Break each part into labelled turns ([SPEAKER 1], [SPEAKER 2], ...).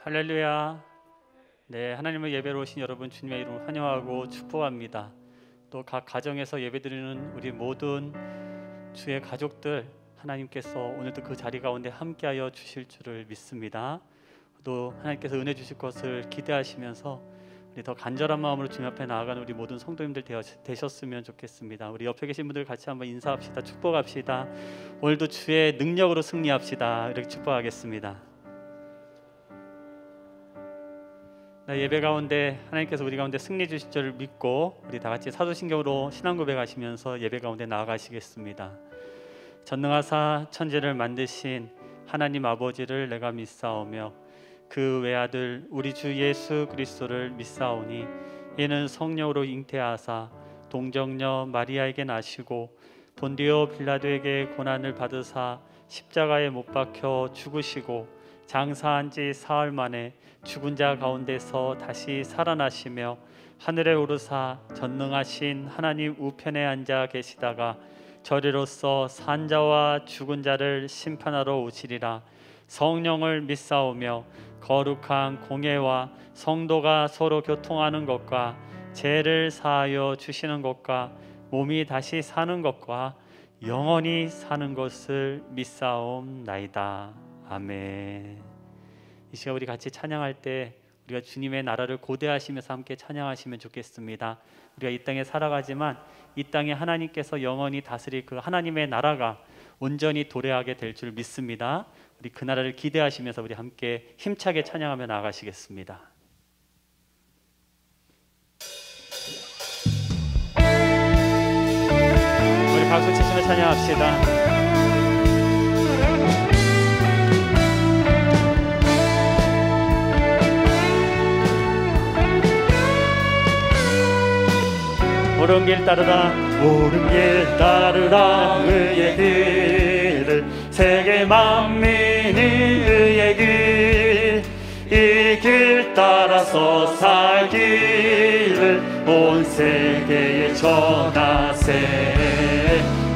[SPEAKER 1] 할렐루야. 네, 하나님의 예배로 오신 여러분 주님의 이름으로 환영하고 축복합니다. 또 각 가정에서 예배드리는 우리 모든 주의 가족들, 하나님께서 오늘도 그 자리 가운데 함께하여 주실 줄을 믿습니다. 또 하나님께서 은혜 주실 것을 기대하시면서 우리 더 간절한 마음으로 주님 앞에 나아가는 우리 모든 성도님들 되셨으면 좋겠습니다. 우리 옆에 계신 분들 같이 한번 인사합시다. 축복합시다. 오늘도 주의 능력으로 승리합시다. 이렇게 축복하겠습니다. 예배 가운데 하나님께서 우리 가운데 승리 주실 줄 믿고 우리 다 같이 사도신경으로 신앙 고백하시면서 예배 가운데 나아가시겠습니다. 전능하사 천지를 만드신 하나님 아버지를 내가 믿사오며 그 외아들 우리 주 예수 그리스도를 믿사오니 이는 성령으로 잉태하사 동정녀 마리아에게 나시고 본디오 빌라도에게 고난을 받으사 십자가에 못 박혀 죽으시고 장사한 지 사흘 만에 죽은 자 가운데서 다시 살아나시며 하늘에 오르사 전능하신 하나님 우편에 앉아 계시다가 저리로서 산 자와 죽은 자를 심판하러 오시리라. 성령을 믿사오며 거룩한 공예와 성도가 서로 교통하는 것과 죄를 사하여 주시는 것과 몸이 다시 사는 것과 영원히 사는 것을 믿사옵나이다. 아멘. 이 시간 우리 같이 찬양할 때 우리가 주님의 나라를 고대하시면서 함께 찬양하시면 좋겠습니다. 우리가 이 땅에 살아가지만 이 땅에 하나님께서 영원히 다스릴 그 하나님의 나라가 온전히 도래하게 될 줄 믿습니다. 우리 그 나라를 기대하시면서 우리 함께 힘차게 찬양하며 나아가시겠습니다. 우리 박수 치시며 찬양합시다. 옳은 길 따르라 옳은 길 따르라 의의 길을 세계 만민이 의의 길 이 길 따라서 살기를 온 세계에 전하세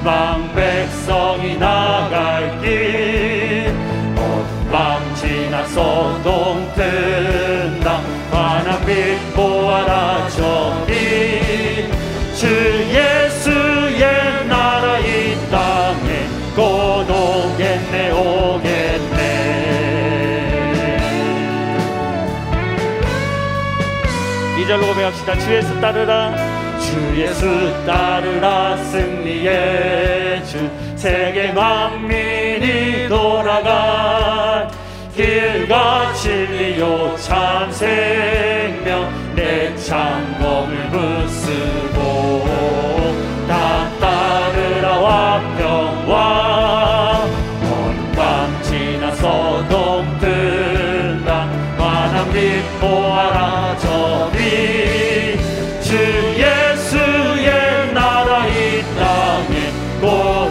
[SPEAKER 1] 만 백성이 나갈 길 온 밤 지나 소동 든다 환한 빛 보아라 저기 주 예수의 나라 이 땅에 곧 오겠네 오겠네. 이 절로 고백합시다. 주 예수 따르라 주 예수 따르라 승리의 주 세계 만민이 돌아갈 길과 진리요 참 생명 내 창검을 부수고 다 따르라 화평과 온 밤 지나 소동 든다 환한 빛 보아라 저리 주 예수의 나라 이 땅에 곧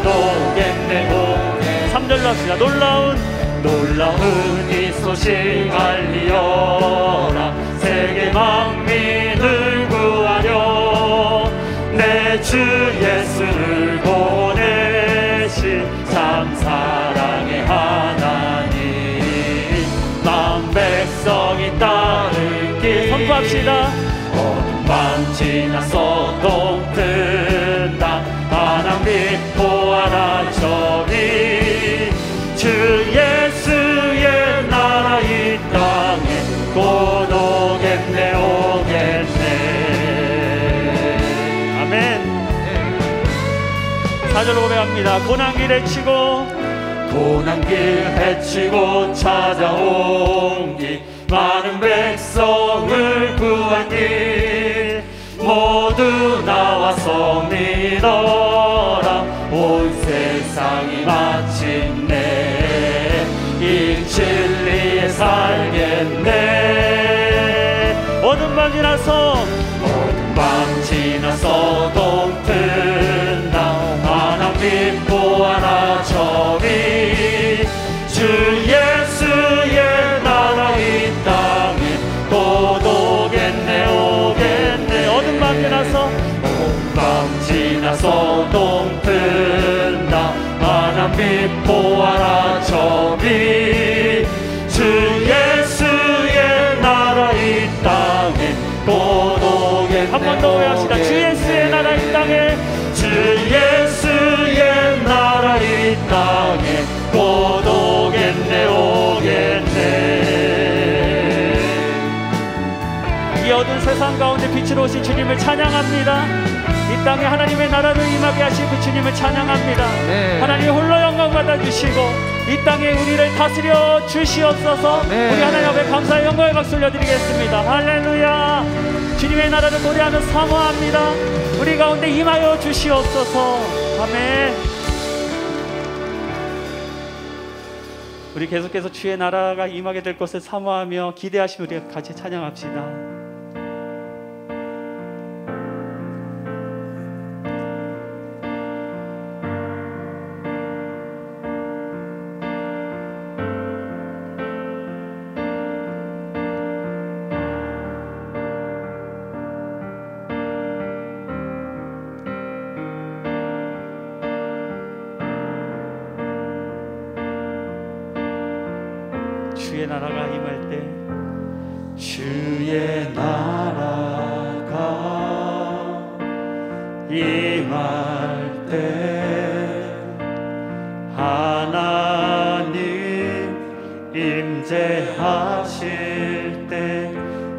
[SPEAKER 1] 오겠네 오겠네. 3절로 합시다. 놀라운 이 소식 알리어라 세계 만민을 구하려 내 주 예수를 보내신 참 사랑의 하나님 만 백성이 따를 길 선포합시다. 어둠 밤 지나 소동 든다 환한 빛 보아라 저리 주 예수의 나라 이 땅에 곧 오겠네 오겠네. 아멘. 4절로 고백합니다. 고난길 헤치고 찾아온 길 많은 백성을 구한 길 모두 나와서 믿어라 온 세상이 마침내 이 진리에 살겠네. 어둠 밤 지나서 동튼다 환한 빛 보아라 저리 주 예수의 나라 이 땅에 곧 오겠네 오겠네. 한 번 더 외합시다. 주 예수의 나라 이 땅에, 주 예수의 나라 이 땅에 곧 오겠네 오겠네. 이 어두운 세상 가운데 빛으로 오신 주님을 찬양합니다. 이 땅에 하나님의 나라를 임하게 하신 그 주님을 찬양합니다. 네. 하나님 홀로 영광 받아주시고 이 땅에 우리를 다스려 주시옵소서. 네. 우리 하나님 앞에 감사의 영광의 박수 올려드리겠습니다. 할렐루야. 주님의 나라를 고대하며 사모합니다. 우리 가운데 임하여 주시옵소서. 아멘. 우리 계속해서 주의 나라가 임하게 될 것을 사모하며 기대하시며 우리 같이 찬양합시다. 주의 나라가 임할 때, 주의 나라가 임할 때 하나님 임재하실 때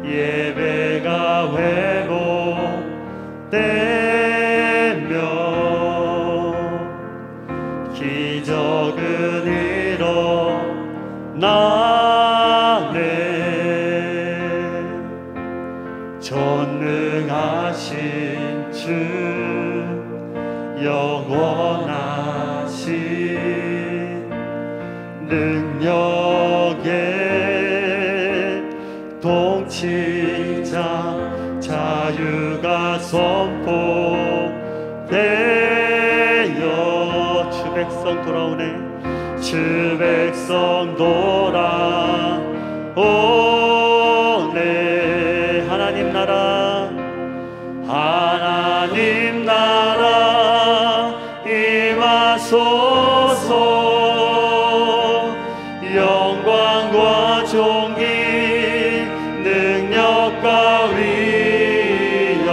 [SPEAKER 1] 예배가 회복되며 기적은 일어나네. 전능하신 주 영원하신 능력의 통치자 자유가 선포되어 주 백성 돌아오네. 주 백성 돌아오네. 하나님 나라 하나님 나라 임하소서. 영광과 존귀 능력과 위엄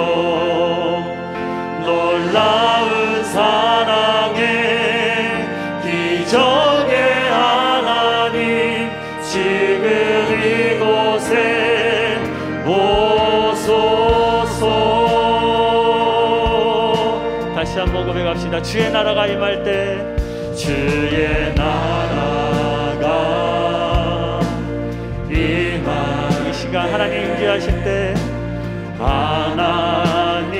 [SPEAKER 1] 놀라운 사랑의 기적의 하나님 지금 이곳에 오소서. 다시 한번 고백합시다. 주의 나라가 임할 때, 주의 나라가 임할 이 시간 하나님 임재하실 때, 하나님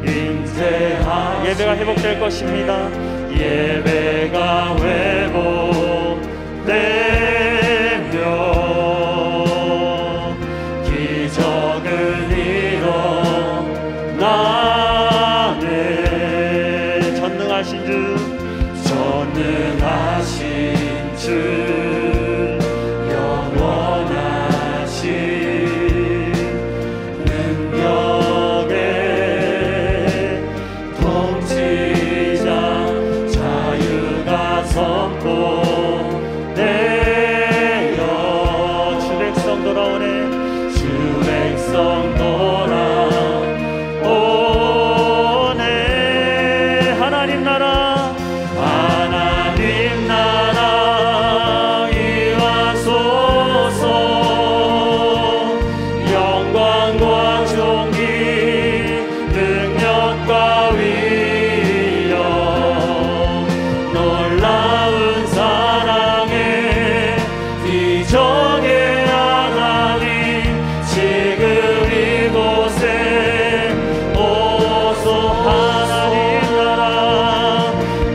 [SPEAKER 1] 임재하실 예배가 회복될 것입니다. 예배가 회복되며 기적은 일어나네. 전능하신 주 전능하신 주 영원하신 능력의 통치자 자유가 선포되어 주 백성 돌아오네. 주 백성 돌아오네. 하나님 나라 하나님 나라 임하소서. 영광과 존귀 능력과 위엄 놀라운 사랑의 기적의 하나님 지금 이곳에 오소. 하나님 나라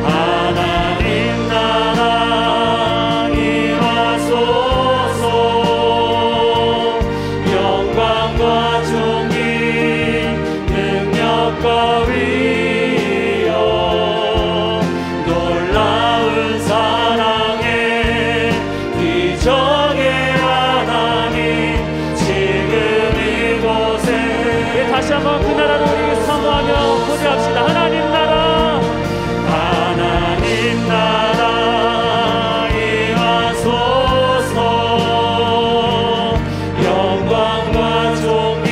[SPEAKER 1] 하나님 나라 임하소서. 영광과 존귀 능력과 위엄 놀라운 사랑의 기적의 하나님 지금 이곳에. 다시 한번 그 나라를 우리 사모하며 고대합시다. 하나님 나라 하나님 나라 임하소서. 영광과 존귀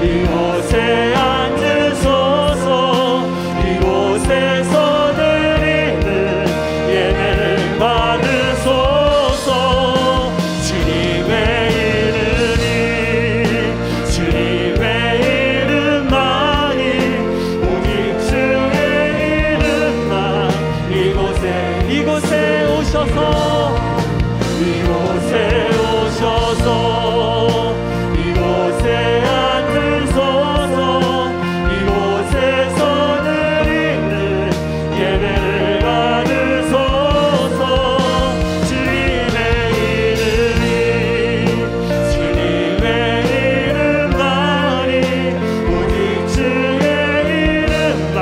[SPEAKER 1] 이곳에 앉으소서. 이곳에서 드리는 예배를 받으소서. 주님의 이름이 주님의 이름만이 오직 주의 이름만 이곳에 오셔서 이곳에 오셔서 이곳에 앉으소서. 이곳에서 드리는 예배를 받으소서. 주님의 이름이 주님의 이름만이 오직 주의 이름만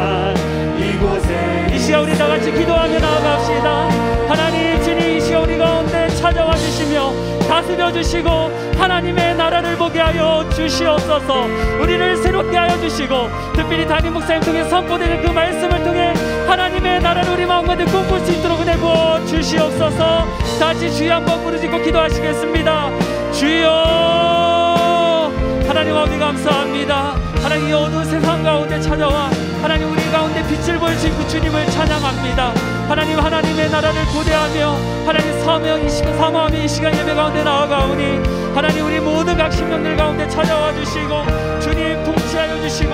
[SPEAKER 1] 이곳에. 이 시간 우리 다 같이 기도하며 나아갑시다. 하나님, 주님 이 시간 우리 가운데 찾아와 주시며 다스려 주시고 하나님의 나라를 보게 하여 주시옵소서. 우리를 새롭게 하여 주시고 특별히 담임 목사님 통해 선포되는 그 말씀을 통해 하나님의 나라를 우리 마음 가운데 꿈꿀 수 있도록 은혜 부어 주시옵소서. 다시 주여 한번 부르짖고 기도하시겠습니다. 주여. 하나님 아버지 감사합니다. 하나님 이 어두운 세상 가운데 찾아와 하나님 우리 가운데 빛을 보여주신 그 주님을 찬양합니다. 하나님, 하나님의 나라를 고대하며 하나님 사모하며 이 시간 예배 가운데 나아가오니 하나님 우리 모든 각 신명들 가운데 찾아와 주시고 주님 통치하여 주시고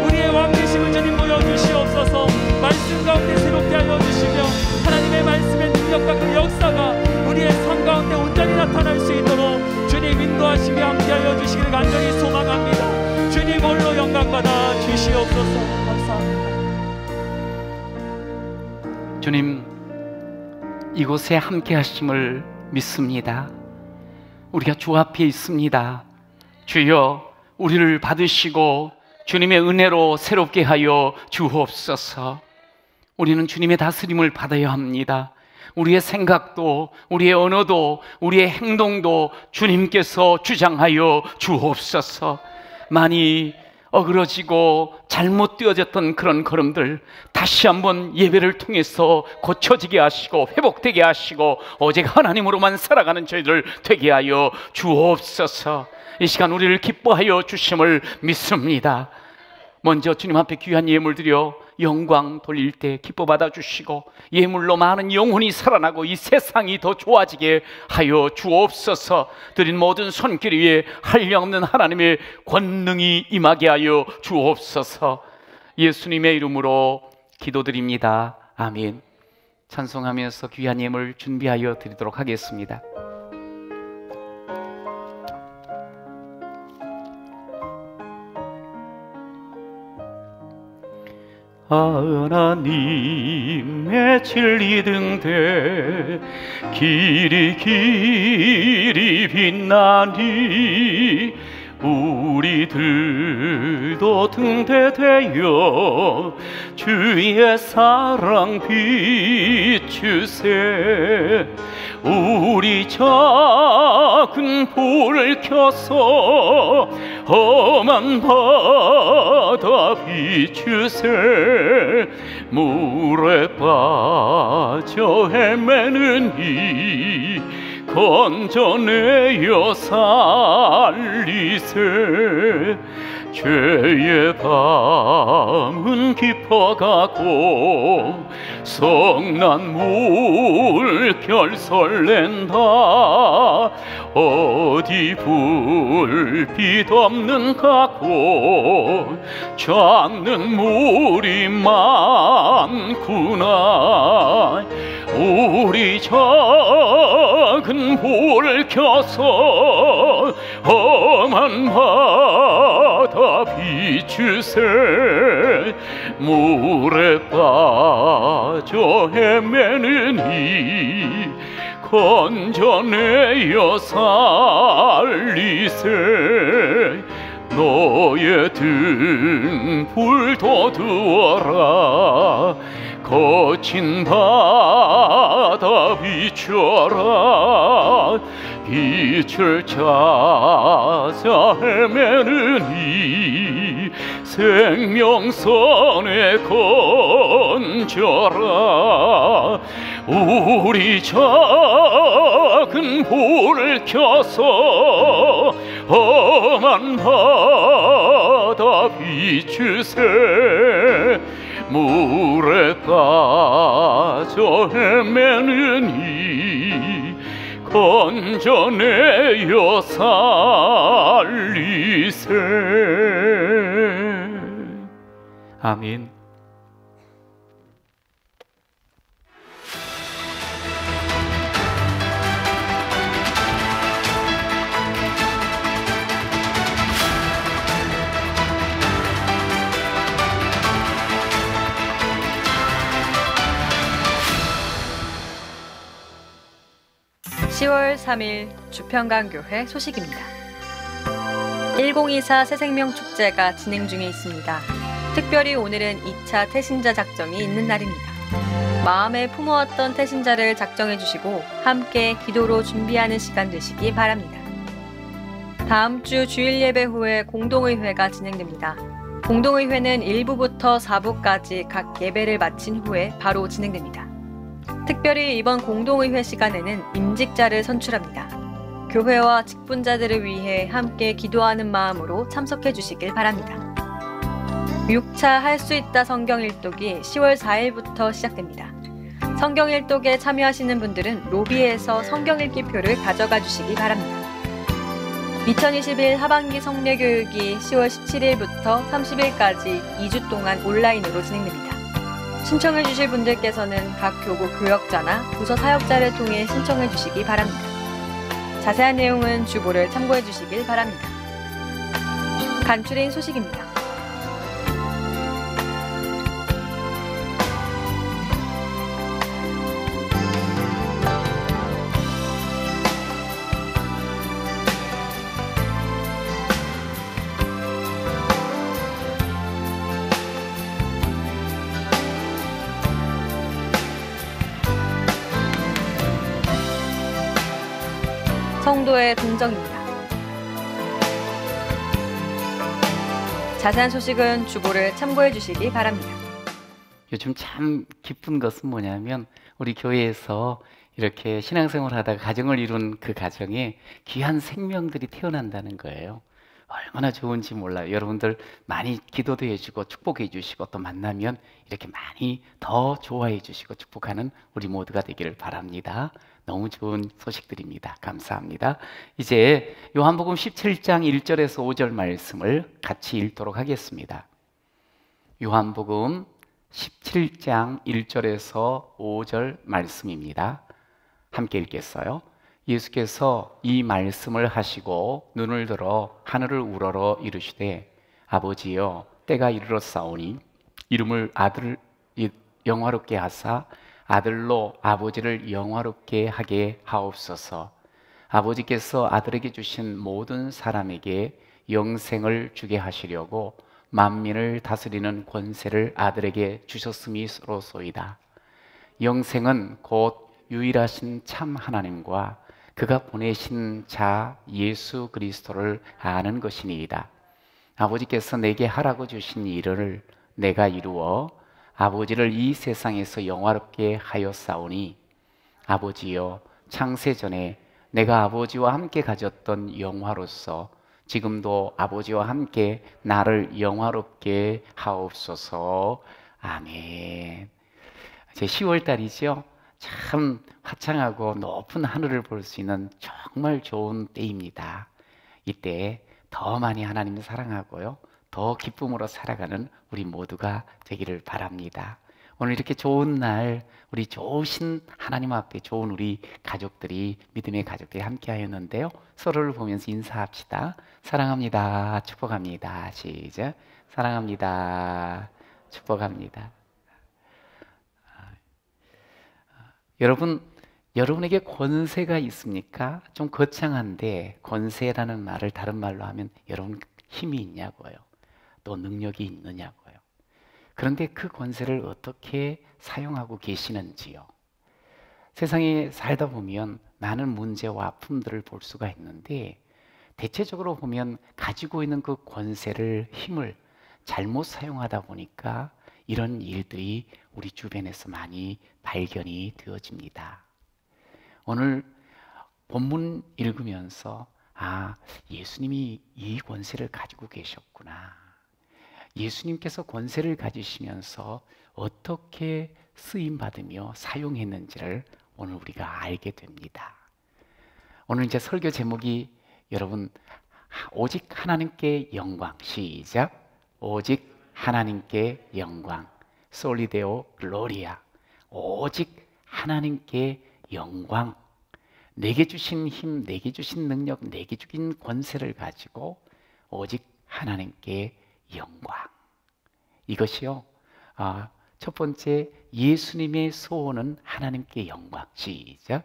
[SPEAKER 1] 우리의 왕 되심을 주님 보여주시옵소서. 말씀 가운데 새롭게 하여 주시며 하나님의 말씀의 능력과 그 역사가 우리의 삶 가운데 온전히 나타날 수 있도록 주님 인도하시며 함께하여 주시기를 간절히 소망합니다. 주님 홀로 영광받아 주시옵소서. 감사합니다.
[SPEAKER 2] 주님, 이곳에 함께 하심을 믿습니다. 우리가 주 앞에 있습니다. 주여, 우리를 받으시고 주님의 은혜로 새롭게 하여 주옵소서. 우리는 주님의 다스림을 받아야 합니다. 우리의 생각도, 우리의 언어도, 우리의 행동도 주님께서 주장하여 주옵소서. 많이 어그러지고 잘못되어졌던 그런 걸음들 다시 한번 예배를 통해서 고쳐지게 하시고 회복되게 하시고 오직 하나님으로만 살아가는 저희들 되게 하여 주옵소서. 이 시간 우리를 기뻐하여 주심을 믿습니다. 먼저 주님 앞에 귀한 예물 드려 영광 돌릴 때 기뻐 받아주시고 예물로 많은 영혼이 살아나고 이 세상이 더 좋아지게 하여 주옵소서. 드린 모든 손길 위에 한량없는 하나님의 권능이 임하게 하여 주옵소서. 예수님의 이름으로 기도드립니다. 아멘. 찬송하면서 귀한 예물 준비하여 드리도록 하겠습니다. 하나님의 진리 등대 길이 빛나니 우리들도 등대되어 주의 사랑 비추세. 우리 작은 불을 켜서 험한 바다 비추세. 물에 빠져 헤매는 이 건져내어 살리세. 죄의 밤은 깊어가고 성난 물결 설렌다. 어디 불빛 없는 가고 찾는 물이 많구나. 우리 작은 불을 켜서 험한 바다 비추세. 물에 빠져 헤매는 이 건져내어 살리세. 너의 등불 돋우어라. 거친 바다 비춰라. 빛을 찾아 헤매는 이 생명선에 건져라. 우리 작은 불을 켜서 험한 바다 비추세 물에 빠져 헤매는 이 건져내어 살리세. 아멘.
[SPEAKER 3] (10월 3일) 주평강교회 소식입니다. 1024 새생명 축제가 진행 중에 있습니다. 특별히 오늘은 2차 태신자 작정이 있는 날입니다. 마음에 품어왔던 태신자를 작정해 주시고 함께 기도로 준비하는 시간 되시기 바랍니다. 다음 주 주일 예배 후에 공동의회가 진행됩니다. 공동의회는 1부부터 4부까지 각 예배를 마친 후에 바로 진행됩니다. 특별히 이번 공동의회 시간에는 임직자를 선출합니다. 교회와 직분자들을 위해 함께 기도하는 마음으로 참석해 주시길 바랍니다. 6차 할 수 있다 성경 일독이 10월 4일부터 시작됩니다. 성경 일독에 참여하시는 분들은 로비에서 성경 읽기 표를 가져가 주시기 바랍니다. 2021 하반기 성례교육이 10월 17일부터 30일까지 2주 동안 온라인으로 진행됩니다. 신청해 주실 분들께서는 각 교구 교역자나 부서 사역자를 통해 신청해 주시기 바랍니다. 자세한 내용은 주보를 참고해 주시길 바랍니다. 간추린 소식입니다. 성도의 동정입니다. 자세한 소식은 주보를 참고해 주시기 바랍니다.
[SPEAKER 2] 요즘 참 기쁜 것은 뭐냐면 우리 교회에서 이렇게 신앙생활을 하다가 가정을 이룬 그 가정에 귀한 생명들이 태어난다는 거예요. 얼마나 좋은지 몰라요. 여러분들 많이 기도도 해주고 축복해 주시고 또 만나면 이렇게 많이 더 좋아해 주시고 축복하는 우리 모두가 되기를 바랍니다. 너무 좋은 소식들입니다. 감사합니다. 이제 요한복음 17장 1절에서 5절 말씀을 같이 읽도록 하겠습니다. 요한복음 17장 1절에서 5절 말씀입니다. 함께 읽겠어요. 예수께서 이 말씀을 하시고 눈을 들어 하늘을 우러러 이르시되 아버지여 때가 이르렀사오니 이름을 아들 영화롭게 하사 아들로 아버지를 영화롭게 하게 하옵소서. 아버지께서 아들에게 주신 모든 사람에게 영생을 주게 하시려고 만민을 다스리는 권세를 아들에게 주셨음이로소이다. 영생은 곧 유일하신 참 하나님과 그가 보내신 자 예수 그리스도를 아는 것이니이다. 아버지께서 내게 하라고 주신 일을 내가 이루어 아버지를 이 세상에서 영화롭게 하였사오니 아버지여 창세전에 내가 아버지와 함께 가졌던 영화로서 지금도 아버지와 함께 나를 영화롭게 하옵소서. 아멘. 이제 10월달이죠. 참 화창하고 높은 하늘을 볼 수 있는 정말 좋은 때입니다. 이때 더 많이 하나님을 사랑하고요, 더 기쁨으로 살아가는 우리 모두가 되기를 바랍니다. 오늘 이렇게 좋은 날, 우리 좋으신 하나님 앞에 좋은 우리 가족들이, 믿음의 가족들이 함께 하였는데요, 서로를 보면서 인사합시다. 사랑합니다. 축복합니다. 시작. 사랑합니다. 축복합니다. 여러분에게 권세가 있습니까? 좀 거창한데 권세라는 말을 다른 말로 하면 여러분 힘이 있냐고요. 또 능력이 있느냐고요. 그런데 그 권세를 어떻게 사용하고 계시는지요. 세상에 살다 보면 많은 문제와 아픔들을 볼 수가 있는데 대체적으로 보면 가지고 있는 그 권세를, 힘을 잘못 사용하다 보니까 이런 일들이 우리 주변에서 많이 발견이 되어집니다. 오늘 본문 읽으면서 예수님이 이 권세를 가지고 계셨구나. 예수님께서 권세를 가지시면서 어떻게 쓰임받으며 사용했는지를 오늘 우리가 알게 됩니다. 오늘 이제 설교 제목이 여러분 오직 하나님께 영광, 시작. 오직 하나님께 영광, 솔리데오 글로리아. 오직 하나님께 영광. 내게 주신 힘, 내게 주신 능력, 내게 주신 권세를 가지고 오직 하나님께 영광. 이것이요, 첫 번째 예수님의 소원은 하나님께 영광. 시작.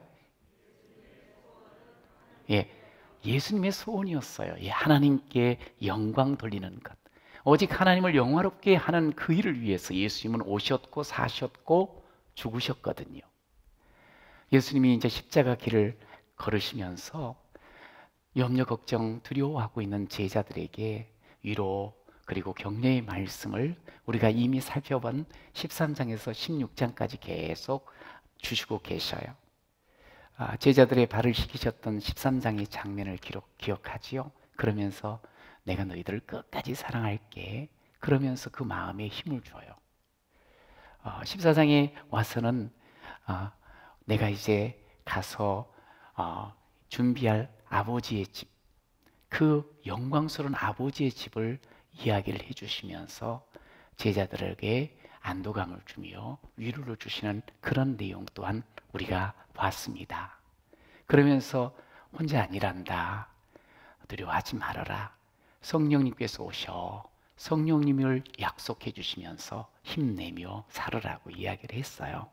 [SPEAKER 2] 예수님의 소원이었어요. 하나님께 영광 돌리는 것. 오직 하나님을 영화롭게 하는 그 일을 위해서 예수님은 오셨고 사셨고 죽으셨거든요. 예수님이 이제 십자가 길을 걸으시면서 염려, 걱정, 두려워하고 있는 제자들에게 위로 그리고 격려의 말씀을 우리가 이미 살펴본 13장에서 16장까지 계속 주시고 계셔요. 제자들의 발을 씻기셨던 13장의 장면을 기억하지요. 그러면서 내가 너희들을 끝까지 사랑할게. 그러면서 그 마음에 힘을 줘요. 14장에 와서는 내가 이제 가서 준비할 아버지의 집, 그 영광스러운 아버지의 집을 이야기를 해주시면서 제자들에게 안도감을 주며 위로를 주시는 그런 내용 또한 우리가 봤습니다. 그러면서 혼자 아니란다. 두려워하지 말아라. 성령님께서 오셔 성령님을 약속해 주시면서 힘내며 살으라고 이야기를 했어요.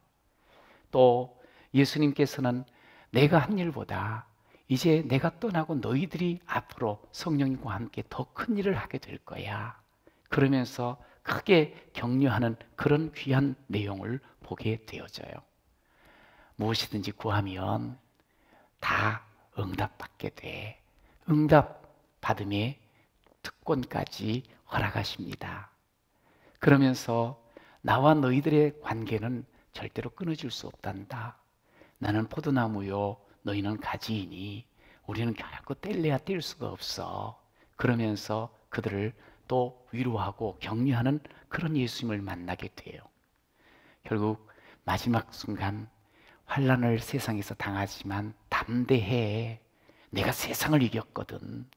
[SPEAKER 2] 또 예수님께서는 내가 한 일보다 이제 내가 떠나고 너희들이 앞으로 성령님과 함께 더 큰 일을 하게 될 거야. 그러면서 크게 격려하는 그런 귀한 내용을 보게 되어져요. 무엇이든지 구하면 다 응답받게 돼. 응답 받음의 특권까지 허락하십니다. 그러면서 나와 너희들의 관계는 절대로 끊어질 수 없단다. 나는 포도나무요 너희는 가지이니 우리는 결코 뗄래야 뗄 수가 없어. 그러면서 그들을 또 위로하고 격려하는 그런 예수님을 만나게 돼요. 결국 마지막 순간 환난을 세상에서 당하지만 담대해. 내가 세상을 이겼거든.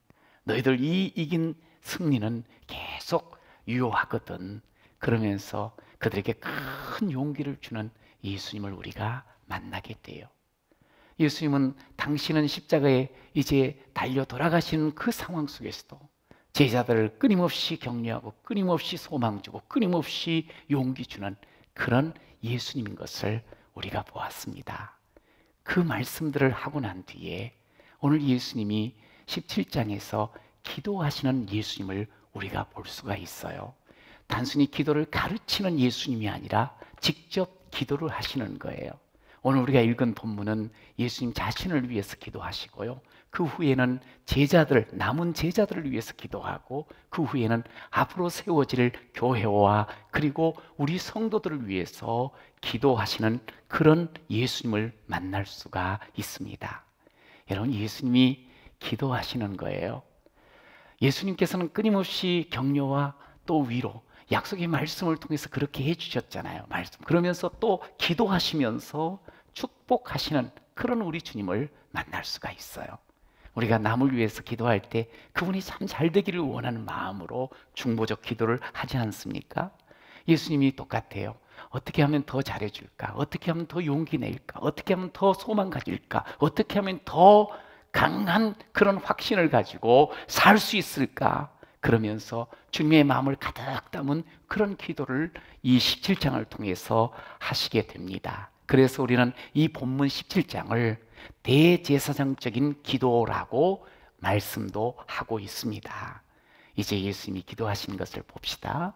[SPEAKER 2] 너희들 이 이긴 승리는 계속 유효하거든. 그러면서 그들에게 큰 용기를 주는 예수님을 우리가 만나게 돼요. 예수님은 당신은 십자가에 이제 달려 돌아가시는 그 상황 속에서도 제자들을 끊임없이 격려하고 끊임없이 소망 주고 끊임없이 용기 주는 그런 예수님인 것을 우리가 보았습니다. 그 말씀들을 하고 난 뒤에 오늘 예수님이 17장에서 기도하시는 예수님을 우리가 볼 수가 있어요. 단순히 기도를 가르치는 예수님이 아니라 직접 기도를 하시는 거예요. 오늘 우리가 읽은 본문은 예수님 자신을 위해서 기도하시고요. 그 후에는 제자들, 남은 제자들을 위해서 기도하고 그 후에는 앞으로 세워질 교회와 그리고 우리 성도들을 위해서 기도하시는 그런 예수님을 만날 수가 있습니다. 여러분, 예수님이 기도하시는 거예요. 예수님께서는 끊임없이 격려와 또 위로, 약속의 말씀을 통해서 그렇게 해주셨잖아요. 말씀. 그러면서 또 기도하시면서 축복하시는 그런 우리 주님을 만날 수가 있어요. 우리가 남을 위해서 기도할 때 그분이 참 잘 되기를 원하는 마음으로 중보적 기도를 하지 않습니까? 예수님이 똑같아요. 어떻게 하면 더 잘해줄까? 어떻게 하면 더 용기 낼까? 어떻게 하면 더 소망 가질까? 어떻게 하면 더 강한 그런 확신을 가지고 살 수 있을까? 그러면서 주님의 마음을 가득 담은 그런 기도를 이 17장을 통해서 하시게 됩니다. 그래서 우리는 이 본문 17장을 대제사장적인 기도라고 말씀도 하고 있습니다. 이제 예수님이 기도하신 것을 봅시다.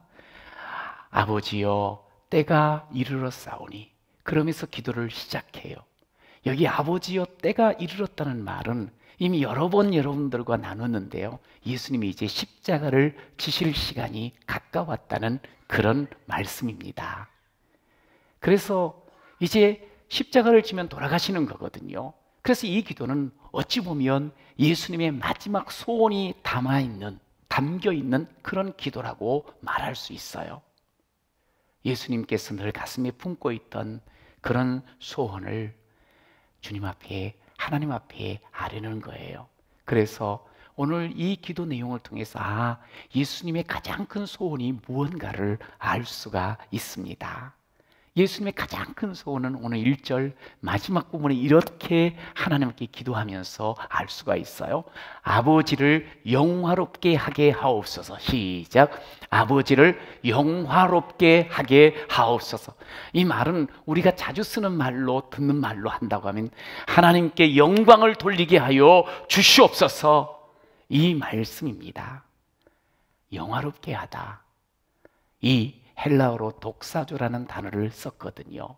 [SPEAKER 2] 아버지여 때가 이르렀사오니. 그러면서 기도를 시작해요. 여기 아버지여 때가 이르렀다는 말은 이미 여러 번 여러분들과 나눴는데요. 예수님이 이제 십자가를 지실 시간이 가까웠다는 그런 말씀입니다. 그래서 이제 십자가를 지면 돌아가시는 거거든요. 그래서 이 기도는 어찌 보면 예수님의 마지막 소원이 담아있는 담겨 있는 그런 기도라고 말할 수 있어요. 예수님께서 늘 가슴에 품고 있던 그런 소원을 주님 앞에, 하나님 앞에 아뢰는 거예요. 그래서 오늘 이 기도 내용을 통해서 예수님의 가장 큰 소원이 무언가를 알 수가 있습니다. 예수님의 가장 큰 소원은 오늘 1절 마지막 부분에 이렇게 하나님께 기도하면서 알 수가 있어요. 아버지를 영화롭게 하게 하옵소서. 시작. 아버지를 영화롭게 하게 하옵소서. 이 말은 우리가 자주 쓰는 말로, 듣는 말로 한다고 하면 하나님께 영광을 돌리게 하여 주시옵소서, 이 말씀입니다. 영화롭게 하다, 이 헬라어로 독사조라는 단어를 썼거든요.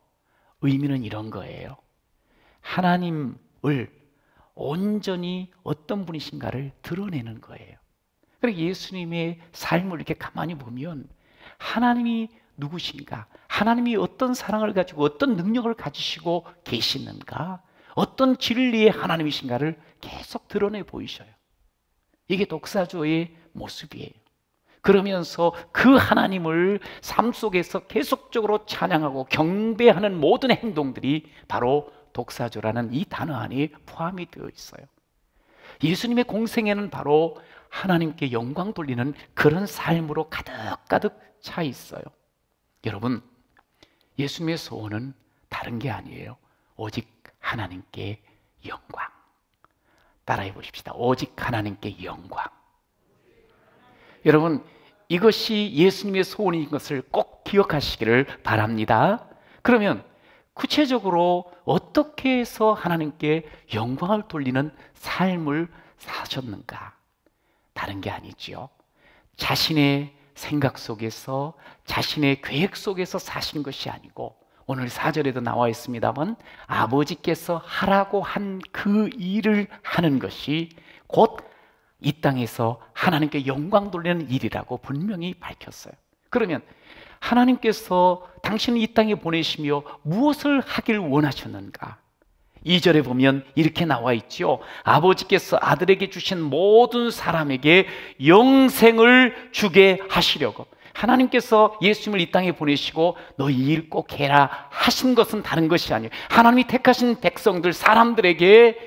[SPEAKER 2] 의미는 이런 거예요. 하나님을 온전히 어떤 분이신가를 드러내는 거예요. 그러니까 예수님의 삶을 이렇게 가만히 보면 하나님이 누구신가, 하나님이 어떤 사랑을 가지고 어떤 능력을 가지시고 계시는가, 어떤 진리의 하나님이신가를 계속 드러내 보이셔요. 이게 독사조의 모습이에요. 그러면서 그 하나님을 삶 속에서 계속적으로 찬양하고 경배하는 모든 행동들이 바로 독사조라는 이 단어 안에 포함이 되어 있어요. 예수님의 공생애는 바로 하나님께 영광 돌리는 그런 삶으로 가득가득 차 있어요. 여러분, 예수님의 소원은 다른 게 아니에요. 오직 하나님께 영광. 따라해 보십시다. 오직 하나님께 영광. 여러분, 이것이 예수님의 소원인 것을 꼭 기억하시기를 바랍니다. 그러면 구체적으로 어떻게 해서 하나님께 영광을 돌리는 삶을 사셨는가? 다른 게 아니지요. 자신의 생각 속에서, 자신의 계획 속에서 사신 것이 아니고, 오늘 4절에도 나와 있습니다만 아버지께서 하라고 한 그 일을 하는 것이 곧 이 땅에서 하나님께 영광 돌리는 일이라고 분명히 밝혔어요. 그러면 하나님께서 당신을 이 땅에 보내시며 무엇을 하길 원하셨는가? 2절에 보면 이렇게 나와 있죠. 아버지께서 아들에게 주신 모든 사람에게 영생을 주게 하시려고. 하나님께서 예수님을 이 땅에 보내시고 너 이 일 꼭 해라 하신 것은 다른 것이 아니에요. 하나님이 택하신 백성들, 사람들에게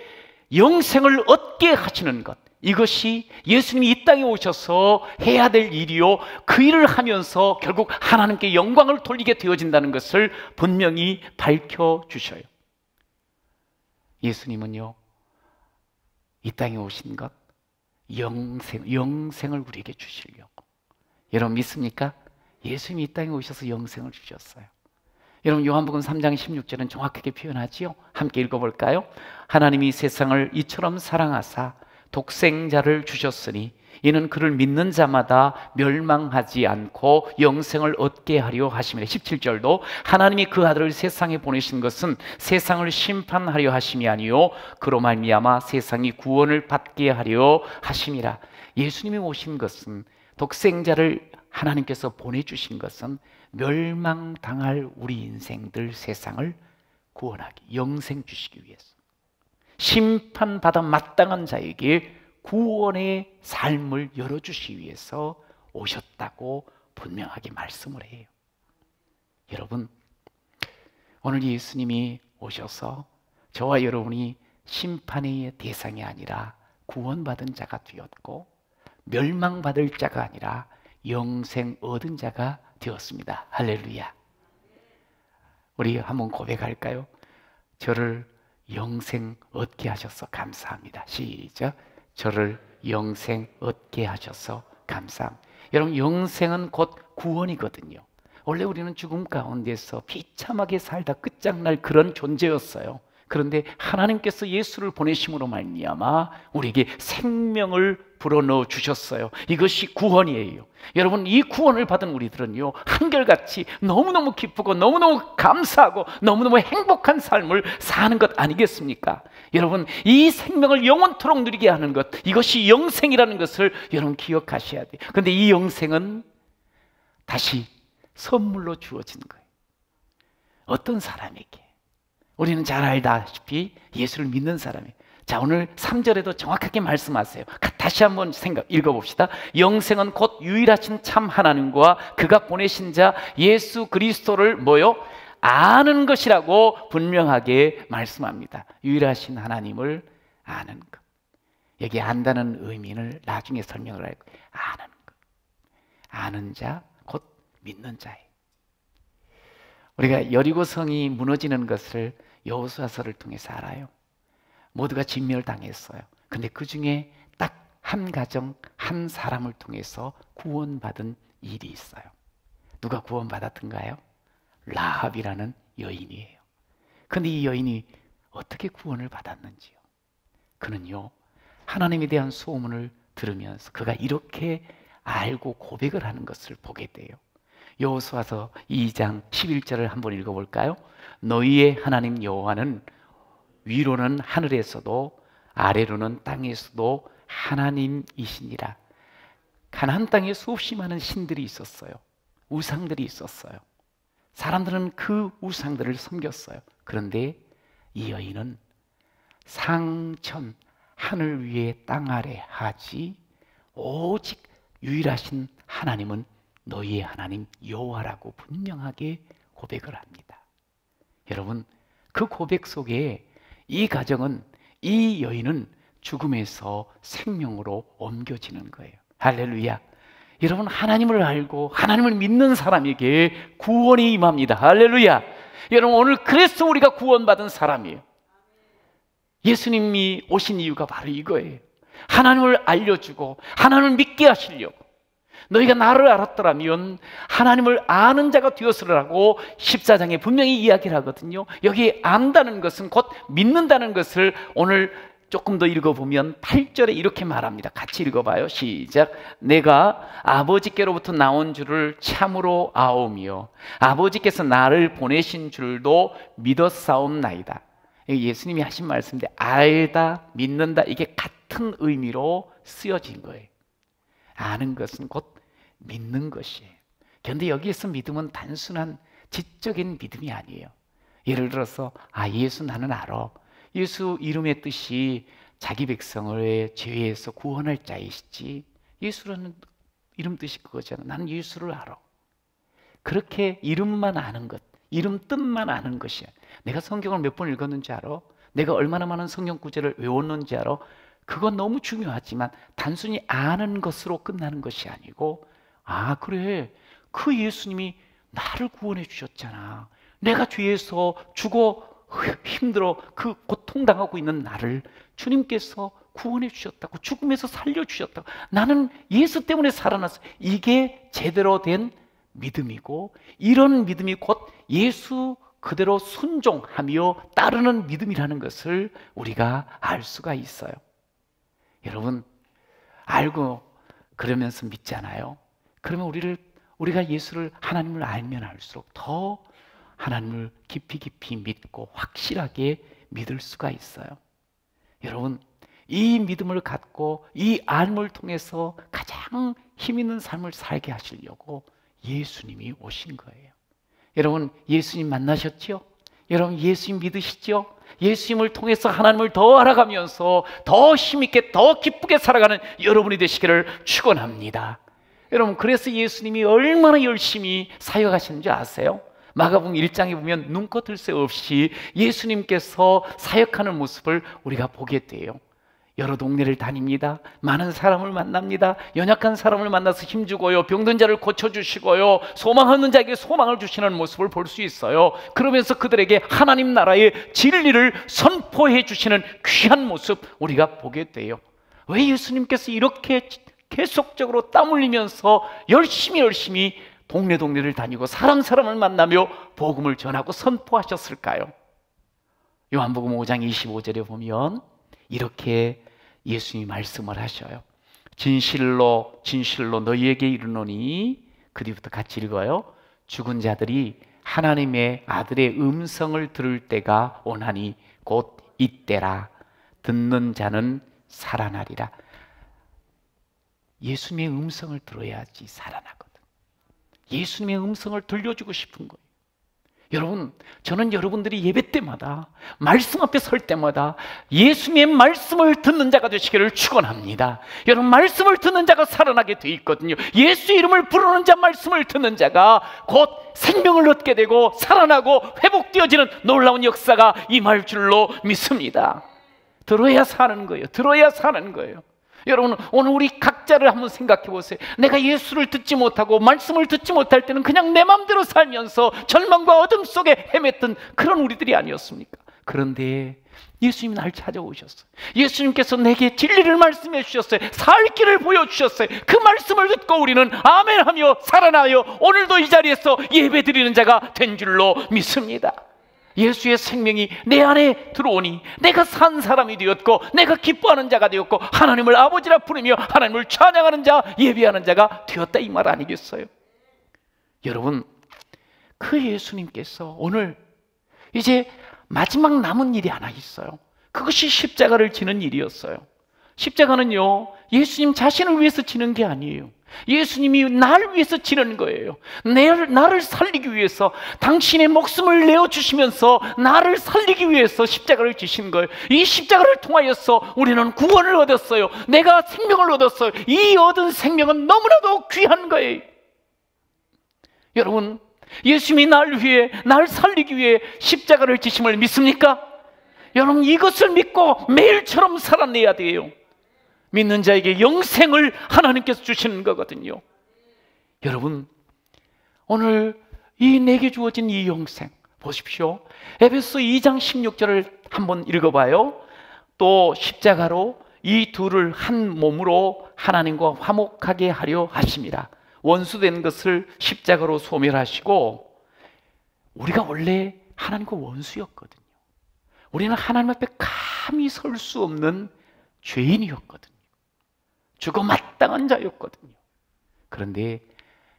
[SPEAKER 2] 영생을 얻게 하시는 것, 이것이 예수님이 이 땅에 오셔서 해야 될 일이요, 그 일을 하면서 결국 하나님께 영광을 돌리게 되어진다는 것을 분명히 밝혀주셔요. 예수님은요, 이 땅에 오신 것, 영생을 우리에게 주시려고. 여러분 믿습니까? 예수님이 이 땅에 오셔서 영생을 주셨어요. 여러분, 요한복음 3장 16절은 정확하게 표현하지요. 함께 읽어볼까요? 하나님이 세상을 이처럼 사랑하사 독생자를 주셨으니 이는 그를 믿는 자마다 멸망하지 않고 영생을 얻게 하려 하심이라. 17절도 하나님이 그 아들을 세상에 보내신 것은 세상을 심판하려 하심이 아니요 그로 말미암아 세상이 구원을 받게 하려 하심이라. 예수님이 오신 것은, 독생자를 하나님께서 보내주신 것은 멸망당할 우리 인생들, 세상을 구원하기, 영생 주시기 위해서, 심판받아 마땅한 자에게 구원의 삶을 열어주시기 위해서 오셨다고 분명하게 말씀을 해요. 여러분, 오늘 예수님이 오셔서 저와 여러분이 심판의 대상이 아니라 구원받은 자가 되었고, 멸망받을 자가 아니라 영생 얻은 자가 되었습니다. 할렐루야. 우리 한번 고백할까요? 저를 영생 얻게 하셔서 감사합니다. 시작. 저를 영생 얻게 하셔서 감사합니다. 여러분, 영생은 곧 구원이거든요. 원래 우리는 죽음 가운데서 비참하게 살다 끝장날 그런 존재였어요. 그런데 하나님께서 예수를 보내심으로 말미암아 우리에게 생명을 불어넣어 주셨어요. 이것이 구원이에요. 여러분, 이 구원을 받은 우리들은요, 한결같이 너무너무 기쁘고 너무너무 감사하고 너무너무 행복한 삶을 사는 것 아니겠습니까? 여러분, 이 생명을 영원토록 누리게 하는 것, 이것이 영생이라는 것을 여러분 기억하셔야 돼요. 그런데 이 영생은 다시 선물로 주어진 거예요. 어떤 사람에게? 우리는 잘 알다시피 예수를 믿는 사람이, 자, 오늘 3절에도 정확하게 말씀하세요. 다시 한번 읽어봅시다. 영생은 곧 유일하신 참 하나님과 그가 보내신 자 예수 그리스도를 뭐요? 아는 것이라고 분명하게 말씀합니다. 유일하신 하나님을 아는 것. 여기 안다는 의미를 나중에 설명을 할 거예요. 아는 것. 아는 자, 곧 믿는 자예요. 우리가 여리고성이 무너지는 것을 여호수아서를 통해서 알아요. 모두가 진멸당했어요. 근데 그 중에 딱 한 가정, 한 사람을 통해서 구원받은 일이 있어요. 누가 구원받았던가요? 라합이라는 여인이에요. 근데 이 여인이 어떻게 구원을 받았는지요? 그는요, 하나님에 대한 소문을 들으면서 그가 이렇게 알고 고백을 하는 것을 보게 돼요. 여호수아서 2장 11절을 한번 읽어볼까요? 너희의 하나님 여호와는 위로는 하늘에서도 아래로는 땅에서도 하나님이시니라. 가나안 땅에 수없이 많은 신들이 있었어요. 우상들이 있었어요. 사람들은 그 우상들을 섬겼어요. 그런데 이 여인은 상천 하늘 위에 땅 아래 하지 오직 유일하신 하나님은 너희의 하나님 여호와라고 분명하게 고백을 합니다. 여러분, 그 고백 속에 이 가정은, 이 여인은 죽음에서 생명으로 옮겨지는 거예요. 할렐루야. 여러분, 하나님을 알고 하나님을 믿는 사람에게 구원이 임합니다. 할렐루야. 여러분, 오늘 그래서 우리가 구원받은 사람이에요. 예수님이 오신 이유가 바로 이거예요. 하나님을 알려주고 하나님을 믿게 하시려고. 너희가 나를 알았더라면 하나님을 아는 자가 되었으라고 14장에 분명히 이야기를 하거든요. 여기 안다는 것은 곧 믿는다는 것을 오늘 조금 더 읽어보면 8절에 이렇게 말합니다. 같이 읽어봐요. 시작. 내가 아버지께로부터 나온 줄을 참으로 아오며 아버지께서 나를 보내신 줄도 믿었사옵나이다. 예수님이 하신 말씀인데 알다, 믿는다, 이게 같은 의미로 쓰여진 거예요. 아는 것은 곧 믿는 것이에요. 그런데 여기에서 믿음은 단순한 지적인 믿음이 아니에요. 예를 들어서 예수 나는 알아. 예수 이름의 뜻이 자기 백성을 죄에서 구원할 자이시지. 예수라는 이름 뜻이 그거잖아. 나는 예수를 알아. 그렇게 이름만 아는 것, 이름 뜻만 아는 것이야. 내가 성경을 몇 번 읽었는지 알아? 내가 얼마나 많은 성경 구절을 외웠는지 알아? 그건 너무 중요하지만 단순히 아는 것으로 끝나는 것이 아니고, 그래, 그 예수님이 나를 구원해 주셨잖아. 내가 죄에서 죽어 힘들어 그 고통당하고 있는 나를 주님께서 구원해 주셨다고, 죽음에서 살려 주셨다고, 나는 예수 때문에 살아났어. 이게 제대로 된 믿음이고, 이런 믿음이 곧 예수 그대로 순종하며 따르는 믿음이라는 것을 우리가 알 수가 있어요. 여러분, 알고 그러면서 믿잖아요. 그러면 우리가 예수를, 하나님을 알면 알수록 더 하나님을 깊이 믿고 확실하게 믿을 수가 있어요. 여러분, 이 믿음을 갖고 이 알을 통해서 가장 힘 있는 삶을 살게 하시려고 예수님이 오신 거예요. 여러분, 예수님 만나셨죠? 여러분, 예수님 믿으시죠? 예수님을 통해서 하나님을 더 알아가면서 더 힘있게, 더 기쁘게 살아가는 여러분이 되시기를 축원합니다. 여러분, 그래서 예수님이 얼마나 열심히 사역하시는지 아세요? 마가복음 1장에 보면 눈코 뜰 새 없이 예수님께서 사역하는 모습을 우리가 보게 돼요. 여러 동네를 다닙니다. 많은 사람을 만납니다. 연약한 사람을 만나서 힘주고요, 병든 자를 고쳐주시고요, 소망 없는 자에게 소망을 주시는 모습을 볼 수 있어요. 그러면서 그들에게 하나님 나라의 진리를 선포해 주시는 귀한 모습 우리가 보게 돼요. 왜 예수님께서 이렇게 계속적으로 땀 흘리면서 열심히 동네를 다니고 사람을 만나며 복음을 전하고 선포하셨을까요? 요한복음 5장 25절에 보면 이렇게 예수님이 말씀을 하셔요. 진실로 너희에게 이르노니, 그 뒤부터 같이 읽어요. 죽은 자들이 하나님의 아들의 음성을 들을 때가 오나니 곧 이때라. 듣는 자는 살아나리라. 예수님의 음성을 들어야지 살아나거든. 예수님의 음성을 들려주고 싶은 거예요. 여러분, 저는 여러분들이 예배 때마다 말씀 앞에 설 때마다 예수님의 말씀을 듣는 자가 되시기를 축원합니다. 여러분, 말씀을 듣는 자가 살아나게 돼 있거든요. 예수 이름을 부르는 자, 말씀을 듣는 자가 곧 생명을 얻게 되고 살아나고 회복되어지는 놀라운 역사가 임할 줄로 믿습니다. 들어야 사는 거예요. 들어야 사는 거예요. 여러분, 오늘 우리 각자를 한번 생각해 보세요. 내가 예수를 듣지 못하고 말씀을 듣지 못할 때는 그냥 내 마음대로 살면서 절망과 어둠 속에 헤맸던 그런 우리들이 아니었습니까? 그런데 예수님이 날 찾아오셨어요. 예수님께서 내게 진리를 말씀해 주셨어요. 살 길을 보여주셨어요. 그 말씀을 듣고 우리는 아멘하며 살아나요. 오늘도 이 자리에서 예배드리는 자가 된 줄로 믿습니다. 예수의 생명이 내 안에 들어오니 내가 산 사람이 되었고 내가 기뻐하는 자가 되었고 하나님을 아버지라 부르며 하나님을 찬양하는 자, 예배하는 자가 되었다, 이 말 아니겠어요? 여러분, 그 예수님께서 오늘 이제 마지막 남은 일이 하나 있어요. 그것이 십자가를 지는 일이었어요. 십자가는요, 예수님 자신을 위해서 지는 게 아니에요. 예수님이 날 위해서 지는 거예요. 나를 살리기 위해서, 당신의 목숨을 내어주시면서 나를 살리기 위해서 십자가를 지신 거예요. 이 십자가를 통하여서 우리는 구원을 얻었어요. 내가 생명을 얻었어요. 이 얻은 생명은 너무나도 귀한 거예요. 여러분, 예수님이 날 위해, 날 살리기 위해 십자가를 지심을 믿습니까? 여러분, 이것을 믿고 매일처럼 살아내야 돼요. 믿는 자에게 영생을 하나님께서 주시는 거거든요. 여러분, 오늘 이 내게 주어진 이 영생 보십시오. 에베소 2장 16절을 한번 읽어봐요. 또 십자가로 이 둘을 한 몸으로 하나님과 화목하게 하려 하심이라. 원수된 것을 십자가로 소멸하시고, 우리가 원래 하나님과 원수였거든요. 우리는 하나님 앞에 감히 설 수 없는 죄인이었거든요. 죽어 마땅한 자였거든요. 그런데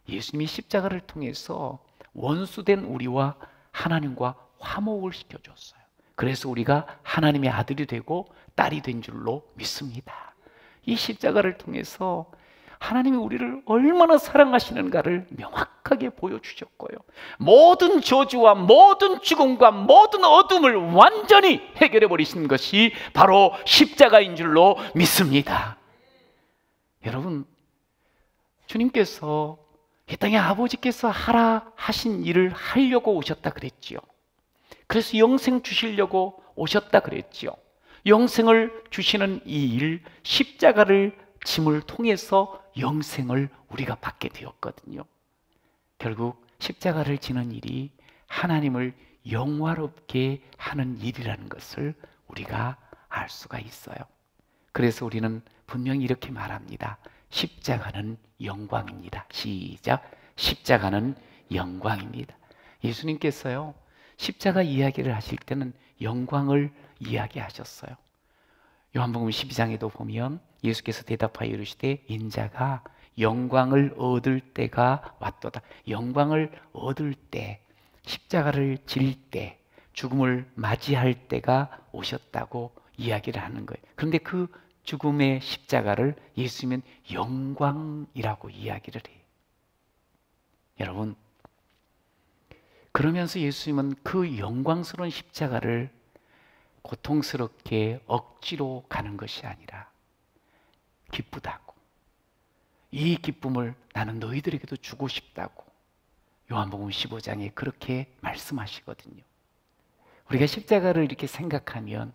[SPEAKER 2] 예수님이 십자가를 통해서 원수된 우리와 하나님과 화목을 시켜줬어요. 그래서 우리가 하나님의 아들이 되고 딸이 된 줄로 믿습니다. 이 십자가를 통해서 하나님이 우리를 얼마나 사랑하시는가를 명확하게 보여주셨고요, 모든 저주와 모든 죽음과 모든 어둠을 완전히 해결해 버리신 것이 바로 십자가인 줄로 믿습니다. 여러분, 주님께서 이 땅에 아버지께서 하라 하신 일을 하려고 오셨다 그랬지요. 그래서 영생 주시려고 오셨다 그랬지요. 영생을 주시는 이 일, 십자가를 짐을 통해서 영생을 우리가 받게 되었거든요. 결국 십자가를 지는 일이 하나님을 영화롭게 하는 일이라는 것을 우리가 알 수가 있어요. 그래서 우리는 분명히 이렇게 말합니다. 십자가는 영광입니다. 시작. 십자가는 영광입니다. 예수님께서요, 십자가 이야기를 하실 때는 영광을 이야기하셨어요. 요한복음 12장에도 보면 예수께서 대답하여 이르시되 인자가 영광을 얻을 때가 왔도다. 영광을 얻을 때, 십자가를 질 때, 죽음을 맞이할 때가 오셨다고 이야기를 하는 거예요. 그런데 그 죽음의 십자가를 예수님은 영광이라고 이야기를 해요. 여러분, 그러면서 예수님은 그 영광스러운 십자가를 고통스럽게 억지로 가는 것이 아니라 기쁘다고, 이 기쁨을 나는 너희들에게도 주고 싶다고 요한복음 15장에 그렇게 말씀하시거든요. 우리가 십자가를 이렇게 생각하면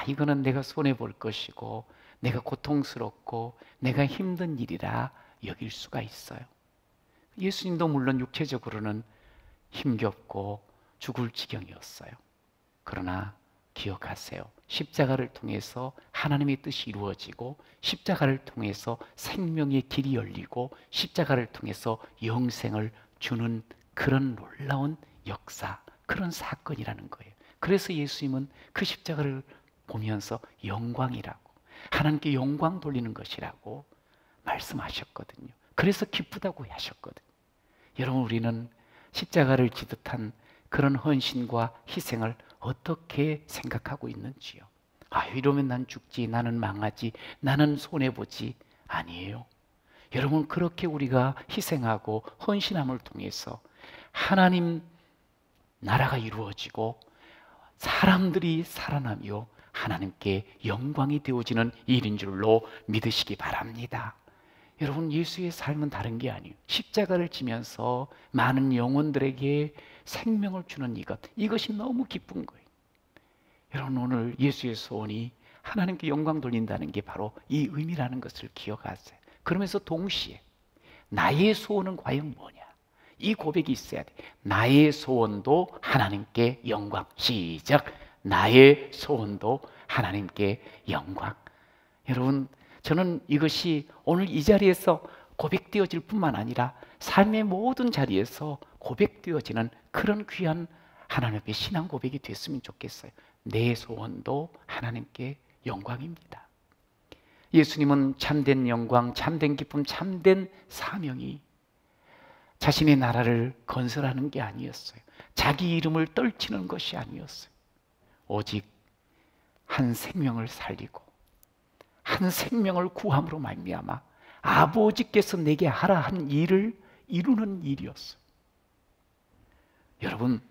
[SPEAKER 2] 이거는 내가 손해볼 것이고 내가 고통스럽고 내가 힘든 일이라 여길 수가 있어요. 예수님도 물론 육체적으로는 힘겹고 죽을 지경이었어요. 그러나 기억하세요. 십자가를 통해서 하나님의 뜻이 이루어지고 십자가를 통해서 생명의 길이 열리고 십자가를 통해서 영생을 주는 그런 놀라운 역사, 그런 사건이라는 거예요. 그래서 예수님은 그 십자가를 보면서 영광이라고, 하나님께 영광 돌리는 것이라고 말씀하셨거든요. 그래서 기쁘다고 하셨거든요. 여러분, 우리는 십자가를 지듯한 그런 헌신과 희생을 어떻게 생각하고 있는지요? 이러면 난 죽지, 나는 망하지, 나는 손해보지. 아니에요. 여러분, 그렇게 우리가 희생하고 헌신함을 통해서 하나님 나라가 이루어지고 사람들이 살아나며 하나님께 영광이 되어지는 일인 줄로 믿으시기 바랍니다. 여러분, 예수의 삶은 다른 게 아니에요. 십자가를 지면서 많은 영혼들에게 생명을 주는 이것이 너무 기쁜 거예요. 여러분, 오늘 예수의 소원이 하나님께 영광 돌린다는 게 바로 이 의미라는 것을 기억하세요. 그러면서 동시에 나의 소원은 과연 뭐냐? 이 고백이 있어야 돼. 나의 소원도 하나님께 영광. 시작. 나의 소원도 하나님께 영광. 여러분, 저는 이것이 오늘 이 자리에서 고백되어질 뿐만 아니라 삶의 모든 자리에서 고백되어지는 그런 귀한 하나님 앞에 신앙 고백이 됐으면 좋겠어요. 내 소원도 하나님께 영광입니다. 예수님은 참된 영광, 참된 기쁨, 참된 사명이 자신의 나라를 건설하는 게 아니었어요. 자기 이름을 떨치는 것이 아니었어요. 오직 한 생명을 살리고 한 생명을 구함으로 말미암아 아버지께서 내게 하라 한 일을 이루는 일이었어요. 여러분,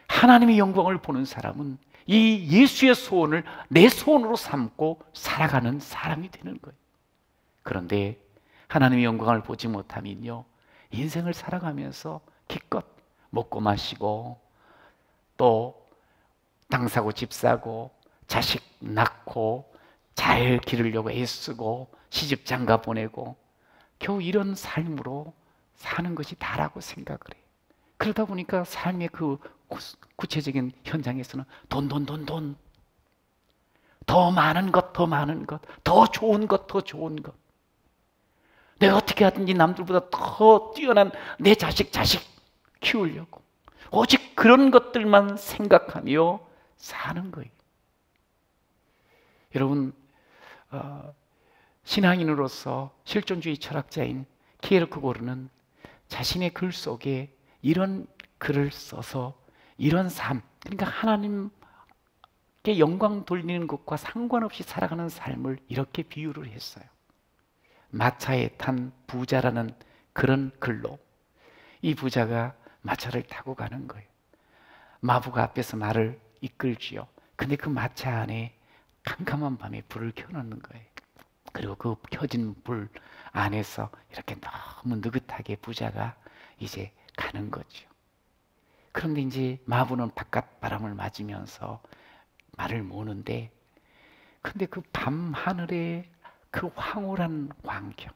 [SPEAKER 2] 하나님의 영광을 보는 사람은 이 예수의 소원을 내 소원으로 삼고 살아가는 사람이 되는 거예요. 그런데 하나님의 영광을 보지 못하면요, 인생을 살아가면서 기껏 먹고 마시고 또 땅 사고 집 사고 자식 낳고 잘 기르려고 애쓰고 시집 장가 보내고 겨우 이런 삶으로 사는 것이 다라고 생각을 해요. 그러다 보니까 삶의 그 구체적인 현장에서는 돈, 더 많은 것, 더 좋은 것, 내가 어떻게 하든지 남들보다 더 뛰어난 내 자식 키우려고 오직 그런 것들만 생각하며 사는 거예요. 여러분, 신앙인으로서 실존주의 철학자인 키에르크고르는 자신의 글 속에 이런 글을 써서 이런 삶, 그러니까 하나님께 영광 돌리는 것과 상관없이 살아가는 삶을 이렇게 비유를 했어요. 마차에 탄 부자라는 그런 글로 이 부자가 마차를 타고 가는 거예요. 마부가 앞에서 말을 이끌지요. 근데 그 마차 안에 캄캄한 밤에 불을 켜놓는 거예요. 그리고 그 켜진 불 안에서 이렇게 너무 느긋하게 부자가 이제 가는 거죠. 그런데 이제 마부는 바깥 바람을 맞으면서 말을 모는데, 근데 그 밤 하늘의 그 황홀한 광경,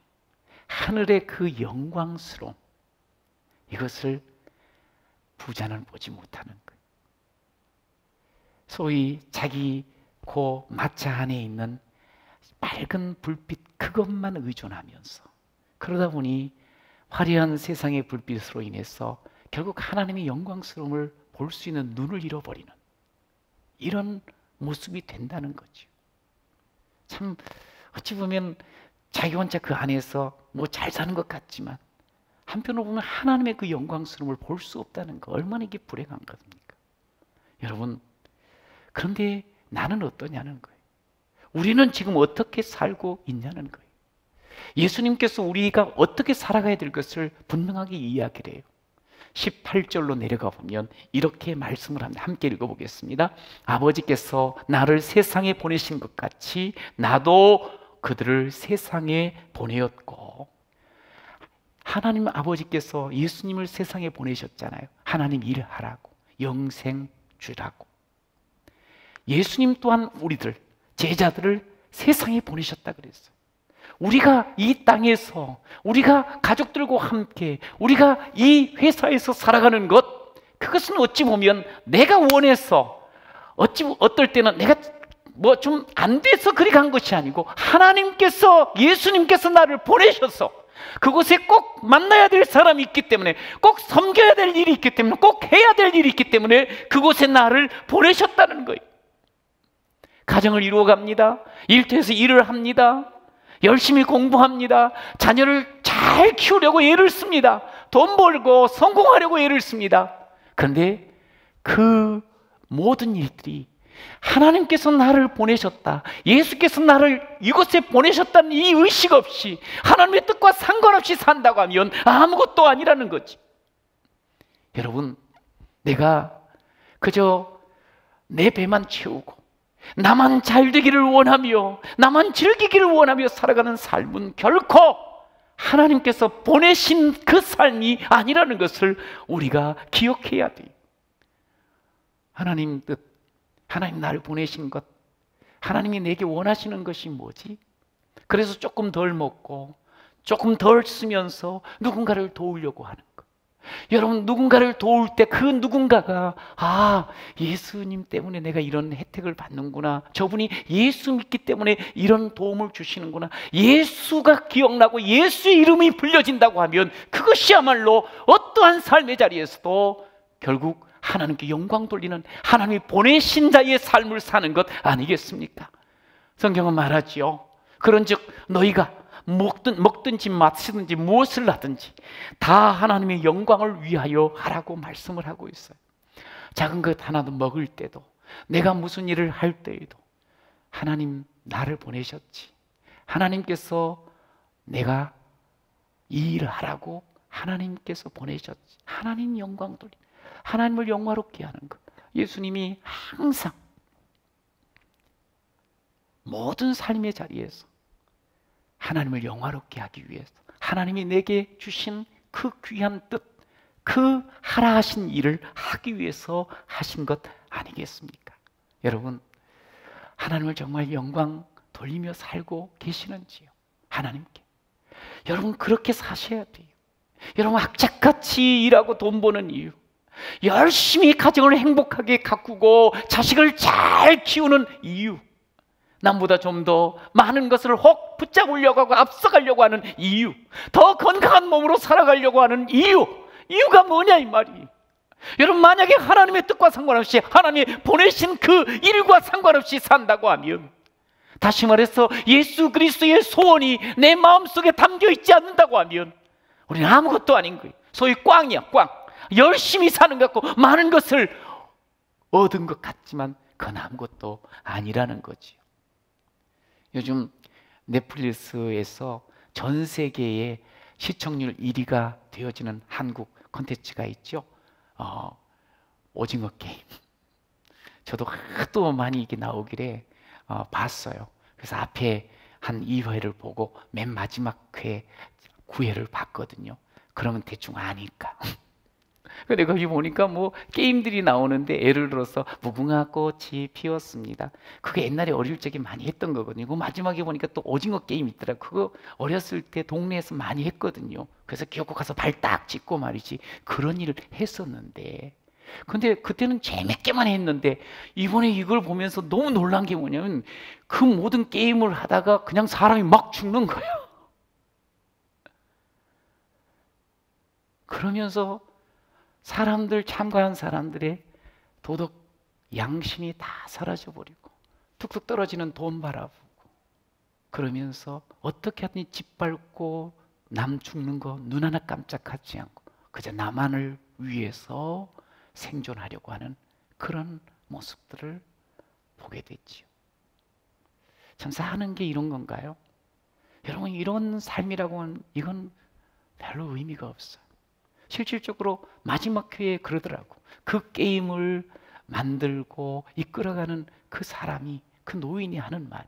[SPEAKER 2] 하늘의 그 영광스러움, 이것을 부자는 보지 못하는 거예요. 소위 자기 그 마차 안에 있는 밝은 불빛, 그것만 의존하면서 그러다 보니 화려한 세상의 불빛으로 인해서 결국 하나님의 영광스러움을 볼 수 있는 눈을 잃어버리는 이런 모습이 된다는 거죠. 참 어찌 보면 자기 혼자 그 안에서 뭐 잘 사는 것 같지만 한편으로 보면 하나님의 그 영광스러움을 볼 수 없다는 거, 얼마나 이게 불행한 겁니까? 여러분, 그런데 나는 어떠냐는 거예요. 우리는 지금 어떻게 살고 있냐는 거예요. 예수님께서 우리가 어떻게 살아가야 될 것을 분명하게 이야기를 해요. 18절로 내려가 보면 이렇게 말씀을 합니다. 함께 읽어보겠습니다. 아버지께서 나를 세상에 보내신 것 같이 나도 그들을 세상에 보내었고, 하나님 아버지께서 예수님을 세상에 보내셨잖아요. 하나님 일하라고, 영생 주라고. 예수님 또한 우리들, 제자들을 세상에 보내셨다 그랬어요. 우리가 이 땅에서, 우리가 가족들과 함께, 우리가 이 회사에서 살아가는 것, 그것은 어찌 보면 내가 원해서, 어떨 때는 내가 뭐 좀 안 돼서 그리 간 것이 아니고 하나님께서, 예수님께서 나를 보내셔서 그곳에 꼭 만나야 될 사람이 있기 때문에, 꼭 섬겨야 될 일이 있기 때문에, 꼭 해야 될 일이 있기 때문에 그곳에 나를 보내셨다는 거예요. 가정을 이루어갑니다. 일터에서 일을 합니다. 열심히 공부합니다. 자녀를 잘 키우려고 애를 씁니다. 돈 벌고 성공하려고 애를 씁니다. 그런데 그 모든 일들이 하나님께서 나를 보내셨다, 예수께서 나를 이곳에 보내셨다는 이 의식 없이 하나님의 뜻과 상관없이 산다고 하면 아무것도 아니라는 거지. 여러분, 내가 그저 내 배만 채우고 나만 잘 되기를 원하며 나만 즐기기를 원하며 살아가는 삶은 결코 하나님께서 보내신 그 삶이 아니라는 것을 우리가 기억해야 돼요. 하나님 뜻, 하나님 나를 보내신 것, 하나님이 내게 원하시는 것이 뭐지? 그래서 조금 덜 먹고 조금 덜 쓰면서 누군가를 도우려고 하는 것. 여러분, 누군가를 도울 때 그 누군가가 예수님 때문에 내가 이런 혜택을 받는구나, 저분이 예수 믿기 때문에 이런 도움을 주시는구나, 예수가 기억나고 예수의 이름이 불려진다고 하면 그것이야말로 어떠한 삶의 자리에서도 결국 하나님께 영광 돌리는, 하나님이 보내신 자의 삶을 사는 것 아니겠습니까? 성경은 말하지요. 그런즉 너희가 먹든지 마시든지 무엇을 하든지 다 하나님의 영광을 위하여 하라고 말씀을 하고 있어요. 작은 것 하나도 먹을 때도, 내가 무슨 일을 할 때에도 하나님 나를 보내셨지, 하나님께서 내가 이 일을 하라고 하나님께서 보내셨지, 하나님 영광 돌리, 하나님을 영화롭게 하는 것. 예수님이 항상 모든 삶의 자리에서 하나님을 영화롭게 하기 위해서, 하나님이 내게 주신 그 귀한 뜻, 그 하라 하신 일을 하기 위해서 하신 것 아니겠습니까? 여러분, 하나님을 정말 영광 돌리며 살고 계시는지요? 하나님께. 여러분, 그렇게 사셔야 돼요. 여러분, 악착같이 일하고 돈 버는 이유, 열심히 가정을 행복하게 가꾸고 자식을 잘 키우는 이유, 남보다 좀 더 많은 것을 혹 붙잡으려고 하고 앞서가려고 하는 이유, 더 건강한 몸으로 살아가려고 하는 이유가 뭐냐 이 말이에요. 여러분, 만약에 하나님의 뜻과 상관없이 하나님이 보내신 그 일과 상관없이 산다고 하면, 다시 말해서 예수 그리스도의 소원이 내 마음속에 담겨 있지 않는다고 하면 우리는 아무것도 아닌 거예요. 소위 꽝이야, 꽝. 열심히 사는 것 같고 많은 것을 얻은 것 같지만 그건 아무것도 아니라는 거지요. 요즘 넷플릭스에서 전 세계의 시청률 1위가 되어지는 한국 콘텐츠가 있죠. 오징어 게임. 저도 하도 많이 이게 나오길래 봤어요. 그래서 앞에 한 2회를 보고 맨 마지막 회 9회를 봤거든요. 그러면 대충 아니까. 근데 거기 보니까 뭐 게임들이 나오는데, 예를 들어서 무궁화 꽃이 피었습니다. 그게 옛날에 어릴 적에 많이 했던 거거든요. 그 마지막에 보니까 또 오징어 게임 있더라. 그거 어렸을 때 동네에서 많이 했거든요. 그래서 기어코 가서 발 딱 짚고 말이지, 그런 일을 했었는데, 근데 그때는 재밌게만 했는데 이번에 이걸 보면서 너무 놀란 게 뭐냐면, 그 모든 게임을 하다가 그냥 사람이 막 죽는 거예요. 그러면서 사람들, 참가한 사람들의 도덕 양심이 다 사라져버리고 툭툭 떨어지는 돈 바라보고, 그러면서 어떻게 하든지 짓밟고 남 죽는 거 눈 하나 깜짝하지 않고 그저 나만을 위해서 생존하려고 하는 그런 모습들을 보게 됐지요. 참, 사는 게 이런 건가요? 여러분, 이런 삶이라고 하는 이건 별로 의미가 없어요. 실질적으로 마지막 회에 그러더라고. 그 게임을 만들고 이끌어가는 그 사람이, 그 노인이 하는 말이,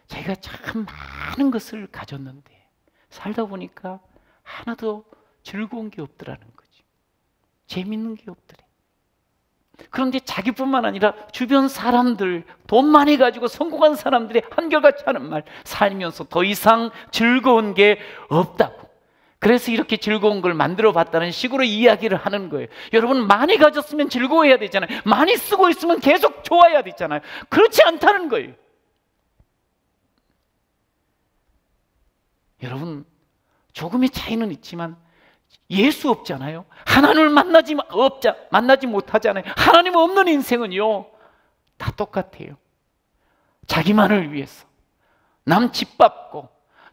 [SPEAKER 2] 자기가 참 많은 것을 가졌는데 살다 보니까 하나도 즐거운 게 없더라는 거지. 재밌는 게 없더래. 그런데 자기뿐만 아니라 주변 사람들, 돈 많이 가지고 성공한 사람들이 한결같이 하는 말, 살면서 더 이상 즐거운 게 없다고. 그래서 이렇게 즐거운 걸 만들어 봤다는 식으로 이야기를 하는 거예요. 여러분, 많이 가졌으면 즐거워해야 되잖아요. 많이 쓰고 있으면 계속 좋아해야 되잖아요. 그렇지 않다는 거예요. 여러분, 조금의 차이는 있지만 예수 없잖아요. 하나님을 만나지 못하잖아요. 하나님 없는 인생은요, 다 똑같아요. 자기만을 위해서 남 짓밟고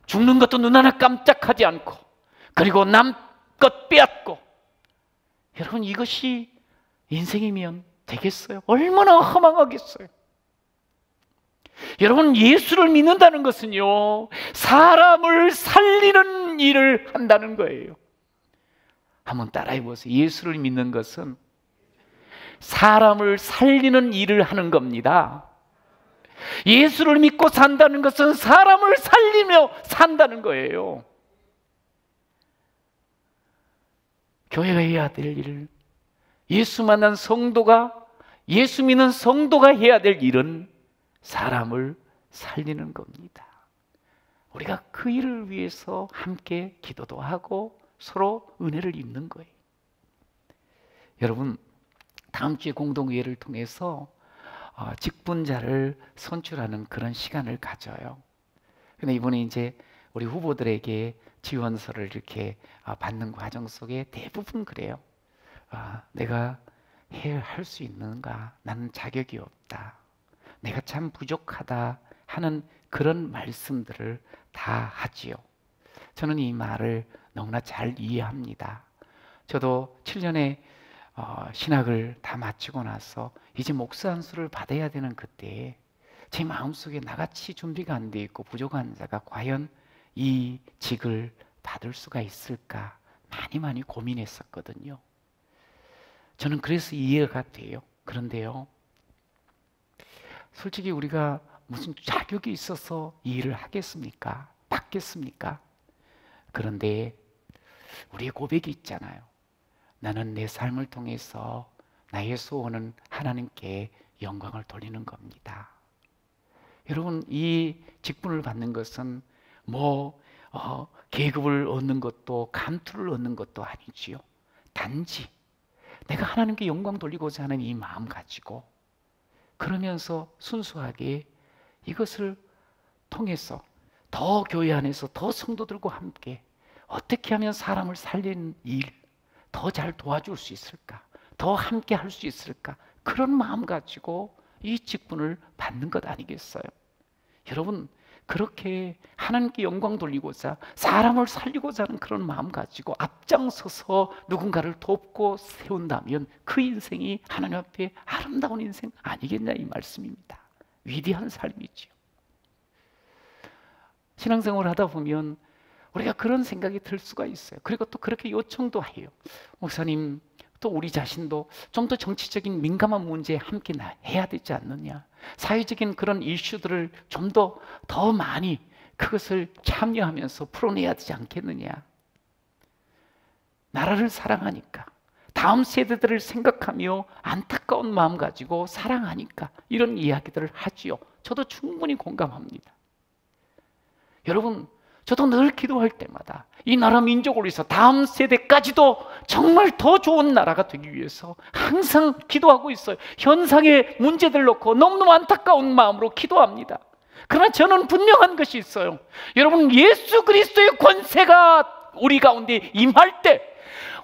[SPEAKER 2] 죽는 것도 눈 하나 깜짝하지 않고, 그리고 남 것 빼앗고. 여러분, 이것이 인생이면 되겠어요? 얼마나 허망하겠어요? 여러분, 예수를 믿는다는 것은요, 사람을 살리는 일을 한다는 거예요. 한번 따라해 보세요. 예수를 믿는 것은 사람을 살리는 일을 하는 겁니다. 예수를 믿고 산다는 것은 사람을 살리며 산다는 거예요. 교회가 해야 될 일을, 예수 만난 성도가, 예수 믿는 성도가 해야 될 일은 사람을 살리는 겁니다. 우리가 그 일을 위해서 함께 기도도 하고 서로 은혜를 입는 거예요. 여러분, 다음 주에 공동회의를 통해서 직분자를 선출하는 그런 시간을 가져요. 근데 이번에 이제 우리 후보들에게 지원서를 이렇게 받는 과정 속에 대부분 그래요. 내가 할 수 있는가? 나는 자격이 없다. 내가 참 부족하다 하는 그런 말씀들을 다 하지요. 저는 이 말을 너무나 잘 이해합니다. 저도 7년의 신학을 다 마치고 나서 이제 목사 안수를 받아야 되는 그때에 제 마음속에 나같이 준비가 안 돼 있고 부족한 자가 과연 이 직을 받을 수가 있을까 많이 고민했었거든요. 저는 그래서 이해가 돼요. 그런데요, 솔직히 우리가 무슨 자격이 있어서 이 일을 하겠습니까? 받겠습니까? 그런데 우리의 고백이 있잖아요. 나는 내 삶을 통해서 나의 소원은 하나님께 영광을 돌리는 겁니다. 여러분, 이 직분을 받는 것은 계급을 얻는 것도 감투를 얻는 것도 아니지요. 단지 내가 하나님께 영광 돌리고자 하는 이 마음 가지고, 그러면서 순수하게 이것을 통해서 더 교회 안에서 더 성도들과 함께 어떻게 하면 사람을 살리는 일 더 잘 도와줄 수 있을까, 더 함께 할 수 있을까, 그런 마음 가지고 이 직분을 받는 것 아니겠어요? 여러분, 그렇게 하나님께 영광 돌리고자 사람을 살리고자 하는 그런 마음 가지고 앞장서서 누군가를 돕고 세운다면 그 인생이 하나님 앞에 아름다운 인생 아니겠냐, 이 말씀입니다. 위대한 삶이지요. 신앙생활을 하다 보면 우리가 그런 생각이 들 수가 있어요. 그리고 또 그렇게 요청도 해요. 목사님, 또 우리 자신도 좀 더 정치적인 민감한 문제에 함께 해야 되지 않느냐, 사회적인 그런 이슈들을 좀 더 많이 그것을 참여하면서 풀어내야 되지 않겠느냐. 나라를 사랑하니까, 다음 세대들을 생각하며 안타까운 마음 가지고 사랑하니까 이런 이야기들을 하지요. 저도 충분히 공감합니다. 여러분, 저도 늘 기도할 때마다 이 나라 민족을 위해서 다음 세대까지도 정말 더 좋은 나라가 되기 위해서 항상 기도하고 있어요. 현상의 문제들 놓고 너무너무 안타까운 마음으로 기도합니다. 그러나 저는 분명한 것이 있어요. 여러분, 예수 그리스도의 권세가 우리 가운데 임할 때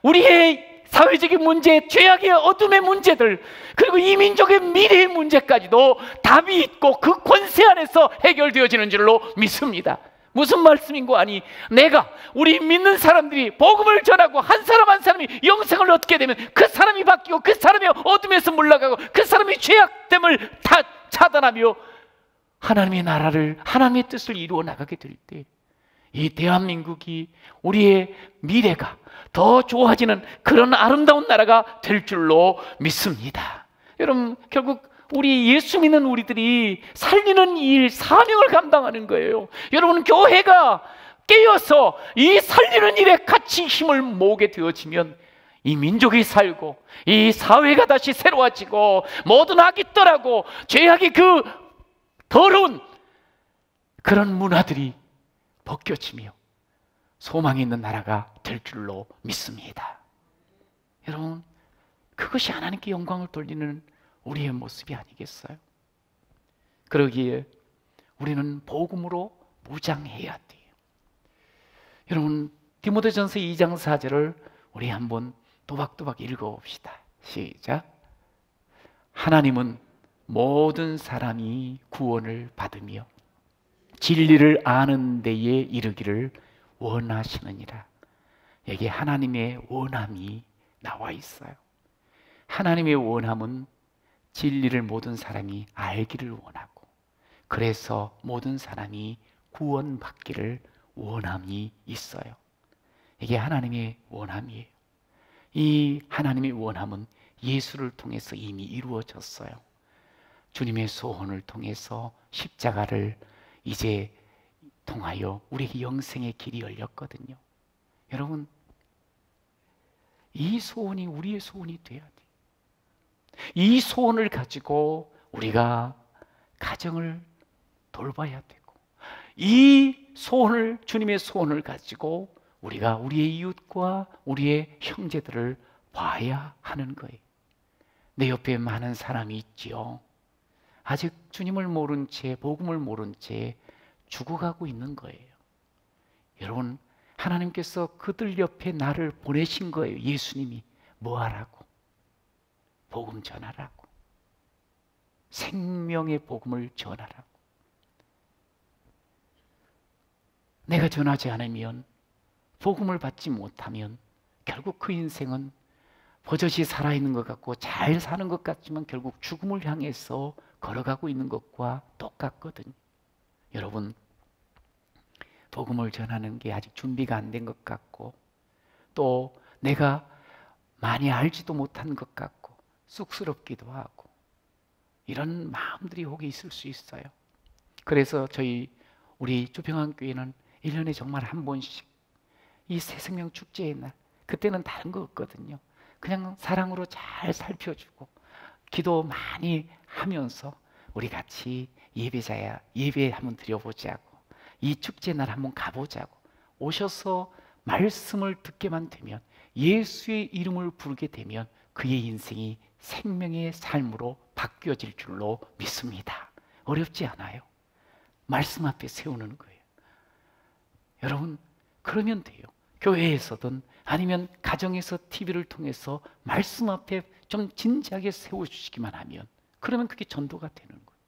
[SPEAKER 2] 우리의 사회적인 문제, 죄악의 어둠의 문제들, 그리고 이 민족의 미래의 문제까지도 답이 있고 그 권세 안에서 해결되어지는 줄로 믿습니다. 무슨 말씀인고 하니, 우리 믿는 사람들이 복음을 전하고 한 사람 한 사람이 영생을 얻게 되면 그 사람이 바뀌고 그 사람이 어둠에서 물러가고 그 사람이 죄악됨을 다 차단하며 하나님의 나라를, 하나님의 뜻을 이루어 나가게 될 때 이 대한민국이, 우리의 미래가 더 좋아지는 그런 아름다운 나라가 될 줄로 믿습니다. 여러분, 결국 우리 예수 믿는 우리들이 살리는 일, 사명을 감당하는 거예요. 여러분, 교회가 깨어서 이 살리는 일에 같이 힘을 모으게 되어지면 이 민족이 살고 이 사회가 다시 새로워지고 모든 악이 떠나고 죄악이 그 더러운 그런 문화들이 벗겨지며 소망이 있는 나라가 될 줄로 믿습니다. 여러분, 그것이 하나님께 영광을 돌리는 우리의 모습이 아니겠어요? 그러기에 우리는 복음으로 무장해야 돼요. 여러분, 디모데전서 2장 4절을 우리 한번 또박또박 읽어봅시다. 시작. 하나님은 모든 사람이 구원을 받으며 진리를 아는 데에 이르기를 원하시느니라. 여기 하나님의 원함이 나와 있어요. 하나님의 원함은 진리를 모든 사람이 알기를 원하고, 그래서 모든 사람이 구원받기를 원함이 있어요. 이게 하나님의 원함이에요. 이 하나님의 원함은 예수를 통해서 이미 이루어졌어요. 주님의 소원을 통해서 십자가를 이제 통하여 우리에게 영생의 길이 열렸거든요. 여러분, 이 소원이 우리의 소원이 돼야 돼요. 이 소원을 가지고 우리가 가정을 돌봐야 되고, 이 소원을, 주님의 소원을 가지고 우리가 우리의 이웃과 우리의 형제들을 봐야 하는 거예요. 내 옆에 많은 사람이 있지요. 아직 주님을 모른 채, 복음을 모른 채 죽어가고 있는 거예요. 여러분, 하나님께서 그들 옆에 나를 보내신 거예요. 예수님이 뭐 하라고? 복음 전하라고. 생명의 복음을 전하라고. 내가 전하지 않으면, 복음을 받지 못하면 결국 그 인생은 버젓이 살아있는 것 같고 잘 사는 것 같지만 결국 죽음을 향해서 걸어가고 있는 것과 똑같거든요. 여러분, 복음을 전하는 게 아직 준비가 안 된 것 같고, 또 내가 많이 알지도 못한 것 같고 쑥스럽기도 하고, 이런 마음들이 혹이 있을 수 있어요. 그래서 우리 주평안교회는 1년에 정말 한 번씩 이 새생명 축제의 날, 그때는 다른 거 없거든요. 그냥 사랑으로 잘 살펴주고 기도 많이 하면서 우리 같이 예배 한번 드려보자고, 이 축제 날 한번 가보자고, 오셔서 말씀을 듣게만 되면, 예수의 이름을 부르게 되면 그의 인생이 생명의 삶으로 바뀌어질 줄로 믿습니다. 어렵지 않아요. 말씀 앞에 세우는 거예요. 여러분, 그러면 돼요. 교회에서든 아니면 가정에서 TV를 통해서 말씀 앞에 좀 진지하게 세워주시기만 하면, 그러면 그게 전도가 되는 거예요.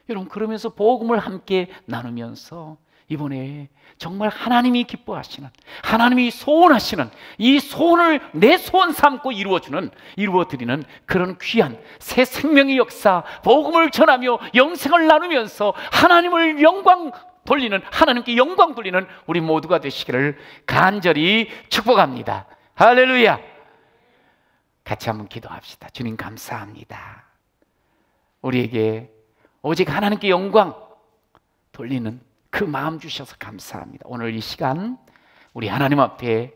[SPEAKER 2] 여러분, 그러면서 복음을 함께 나누면서 이번에 정말 하나님이 기뻐하시는, 하나님이 소원하시는 이 소원을 내 소원 삼고 이루어드리는 그런 귀한 새 생명의 역사, 복음을 전하며 영생을 나누면서 하나님을 하나님께 영광 돌리는 우리 모두가 되시기를 간절히 축복합니다. 할렐루야. 같이 한번 기도합시다. 주님, 감사합니다. 우리에게 오직 하나님께 영광 돌리는 그 마음 주셔서 감사합니다. 오늘 이 시간 우리 하나님 앞에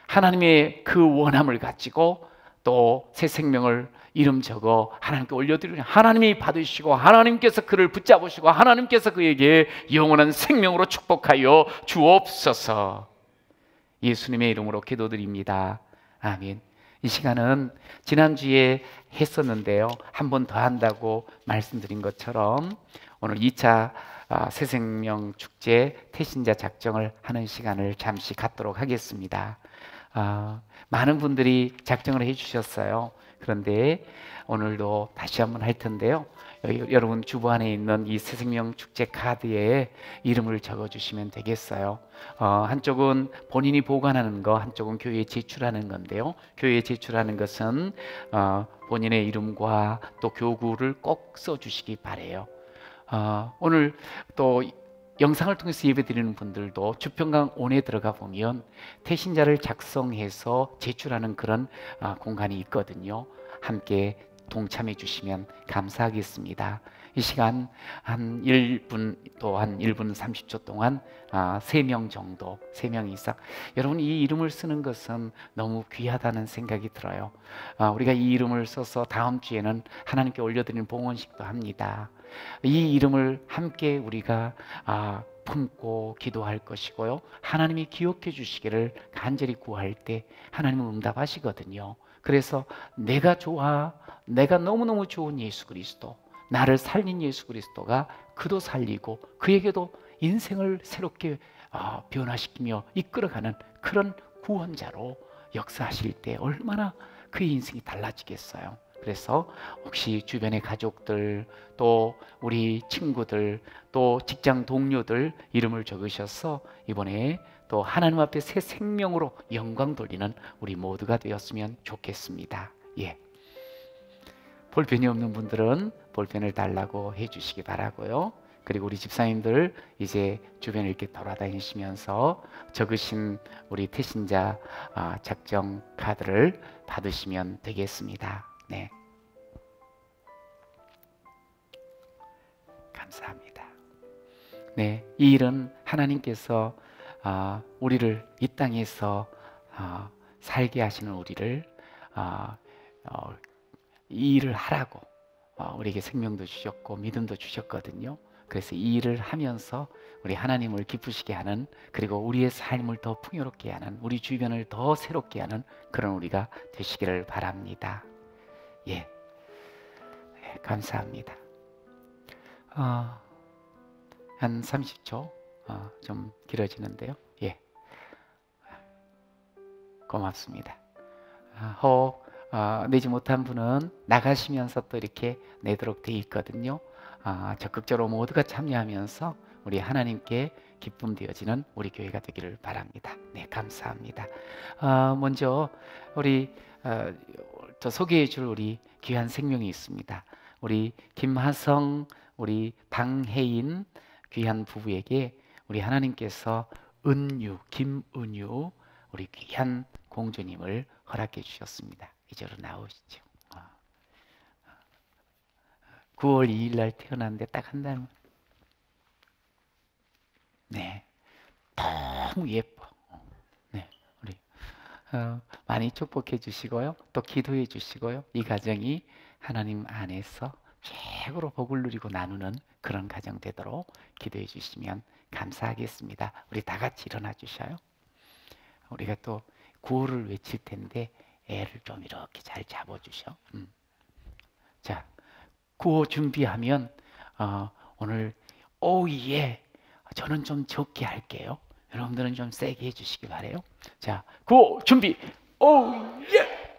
[SPEAKER 2] 하나님의 그 원함을 가지고 또 새 생명을 이름 적어 하나님께 올려드리는, 하나님이 받으시고 하나님께서 그를 붙잡으시고 하나님께서 그에게 영원한 생명으로 축복하여 주옵소서. 예수님의 이름으로 기도드립니다. 아멘. 이 시간은 지난주에 했었는데요, 한 번 더 한다고 말씀드린 것처럼 오늘 2차 새생명 축제 태신자 작정을 하는 시간을 잠시 갖도록 하겠습니다. 많은 분들이 작정을 해주셨어요. 그런데 오늘도 다시 한번 할 텐데요, 여러분 주변에 있는 이 새생명 축제 카드에 이름을 적어주시면 되겠어요. 한쪽은 본인이 보관하는 거, 한쪽은 교회에 제출하는 건데요, 교회에 제출하는 것은 본인의 이름과 또 교구를 꼭 써주시기 바래요. 오늘 또 영상을 통해서 예배드리는 분들도 주평강 온에 들어가 보면 태신자를 작성해서 제출하는 그런 공간이 있거든요. 함께 동참해 주시면 감사하겠습니다. 이 시간 한 1분, 또 한 1분 30초 동안 3명 정도, 3명 이상, 여러분 이 이름을 쓰는 것은 너무 귀하다는 생각이 들어요. 우리가 이 이름을 써서 다음 주에는 하나님께 올려드리는 봉헌식도 합니다. 이 이름을 함께 우리가 품고 기도할 것이고요, 하나님이 기억해 주시기를 간절히 구할 때 하나님은 응답하시거든요. 그래서 내가 너무너무 좋은 예수 그리스도, 나를 살린 예수 그리스도가 그도 살리고 그에게도 인생을 새롭게 변화시키며 이끌어가는 그런 구원자로 역사하실 때 얼마나 그의 인생이 달라지겠어요. 그래서 혹시 주변의 가족들, 또 우리 친구들, 또 직장 동료들 이름을 적으셔서 이번에 또 하나님 앞에 새 생명으로 영광 돌리는 우리 모두가 되었으면 좋겠습니다. 예. 볼펜이 없는 분들은 볼펜을 달라고 해주시기 바라고요. 그리고 우리 집사님들 이제 주변에 이렇게 돌아다니시면서 적으신 우리 태신자 작정 카드를 받으시면 되겠습니다. 네, 감사합니다. 네, 이 일은 하나님께서 우리를 이 땅에서 살게 하시는 우리를 이 일을 하라고 우리에게 생명도 주셨고 믿음도 주셨거든요. 그래서 이 일을 하면서 우리 하나님을 기쁘시게 하는, 그리고 우리의 삶을 더 풍요롭게 하는, 우리 주변을 더 새롭게 하는 그런 우리가 되시기를 바랍니다. 예, 감사합니다. 한 30초 좀 길어지는데요. 예, 고맙습니다. 호흡 내지 못한 분은 나가시면서 또 이렇게 내도록 되어 있거든요. 적극적으로 모두가 참여하면서 우리 하나님께 기쁨 되어지는 우리 교회가 되기를 바랍니다. 네, 감사합니다. 먼저 우리 저 소개해 줄 우리 귀한 생명이 있습니다. 우리 김하성, 우리 방혜인 귀한 부부에게 우리 하나님께서 은유, 김은유 우리 귀한 공주님을 허락해 주셨습니다. 이제로 나오시죠. 9월 2일 날 태어났는데 딱 한 달. 네, 너무 예뻐. 네, 우리 많이 축복해 주시고요, 또 기도해 주시고요. 이 가정이 하나님 안에서 최고로 복을 누리고 나누는 그런 가정 되도록 기도해 주시면 감사하겠습니다. 우리 다 같이 일어나 주셔요. 우리가 또 구호를 외칠 텐데 애를 좀 이렇게 잘 잡아주셔. 자, 구호 준비하면 오늘 오예, 저는 좀 적게 할게요. 여러분들은 좀 세게 해주시기 바래요. 자, 구호 준비. 오예.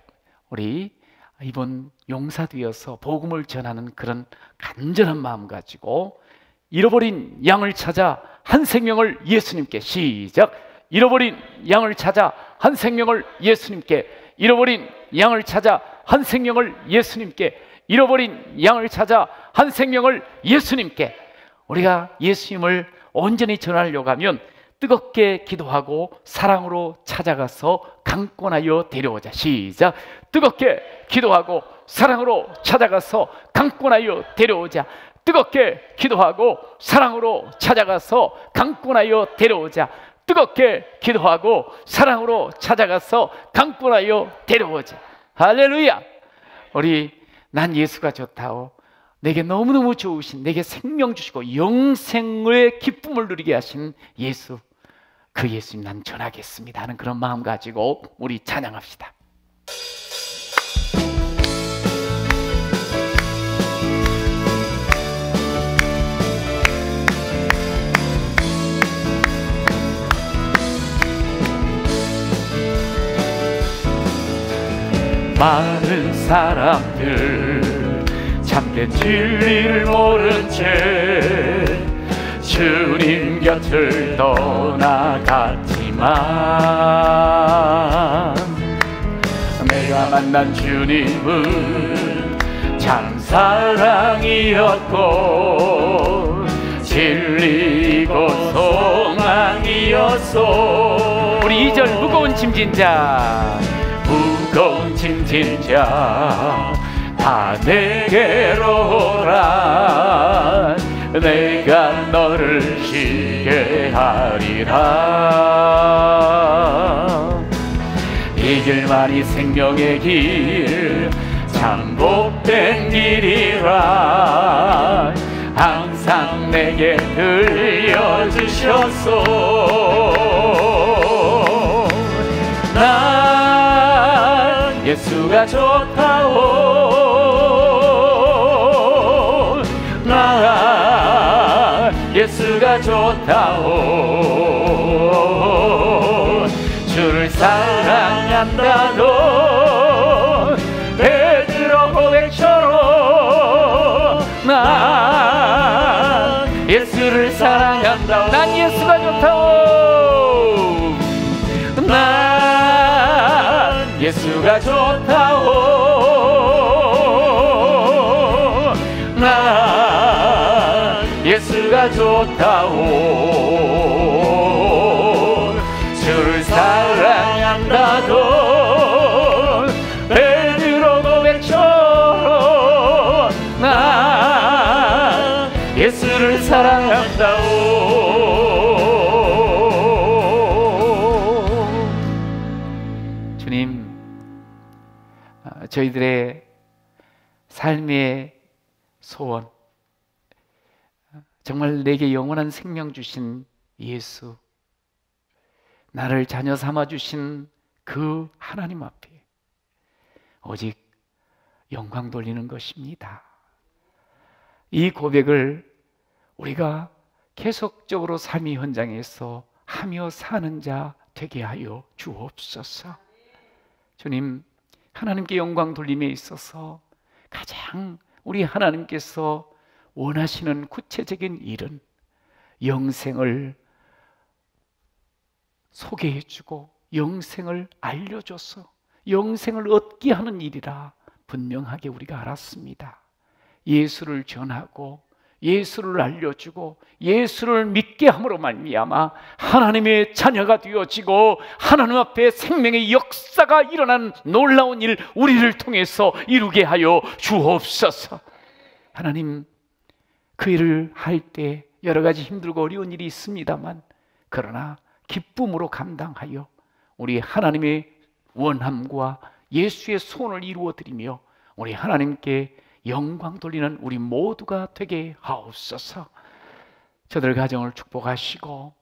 [SPEAKER 2] 우리 이번 용사되어서 복음을 전하는 그런 간절한 마음 가지고 잃어버린 양을 찾아 한 생명을 예수님께, 시작. 잃어버린 양을 찾아 한 생명을 예수님께, 잃어버린 양을 찾아 한 생명을 예수님께, 잃어버린 양을 찾아 한 생명을 예수님께. 우리가 예수님을 온전히 전하려고 하면 뜨겁게 기도하고 사랑으로 찾아가서 강권하여 데려오자. 시작. 뜨겁게 기도하고 사랑으로 찾아가서 강권하여 데려오자. 뜨겁게 기도하고 사랑으로 찾아가서 강권하여 데려오자. 뜨겁게 기도하고 사랑으로 찾아가서 강권하여 데려오자. 할렐루야. 우리 난 예수가 좋다오, 내게 너무너무 좋으신, 내게 생명 주시고 영생의 기쁨을 누리게 하신 예수, 그 예수님 난 전하겠습니다 하는 그런 마음 가지고 우리 찬양합시다. 많은 사람들 참된 진리를 모른 채 주님 곁을 떠나갔지만 내가 만난 주님은 참 사랑이었고 진리고 소망이었소. 우리 2절 무거운 짐진 자, 무거운 짐진 자 다 내게로 오라. 내가 너를 쉬게 하리라. 이 길만이 생명의 길, 참 복된 길이라. 항상 내게 들려주셨소. 난 예수가 좋다오. 난 예수가 좋다오. 주를 사랑한다도 베드로 고백처럼 난 예수를 사랑한다오. 난 예수가 좋다오. 난 예수가 좋다오. 난 예수가 내가 좋다오. 주를 사랑한다던 베드로 고백처럼 나 예수를 사랑한다오. 주님, 저희들의 삶의 소원, 정말 내게 영원한 생명 주신 예수, 나를 자녀 삼아 주신 그 하나님 앞에 오직 영광 돌리는 것입니다. 이 고백을 우리가 계속적으로 삶의 현장에서 하며 사는 자 되게 하여 주옵소서. 주님, 하나님께 영광 돌림에 있어서 가장 우리 하나님께서 원하시는 구체적인 일은 영생을 소개해주고 영생을 알려줘서 영생을 얻게 하는 일이라 분명하게 우리가 알았습니다. 예수를 전하고 예수를 알려주고 예수를 믿게 함으로 말미암아 하나님의 자녀가 되어지고 하나님 앞에 생명의 역사가 일어난 놀라운 일 우리를 통해서 이루게 하여 주옵소서. 하나님, 그 일을 할 때 여러 가지 힘들고 어려운 일이 있습니다만 그러나 기쁨으로 감당하여 우리 하나님의 원함과 예수의 소원을 이루어드리며 우리 하나님께 영광 돌리는 우리 모두가 되게 하옵소서. 저들 가정을 축복하시고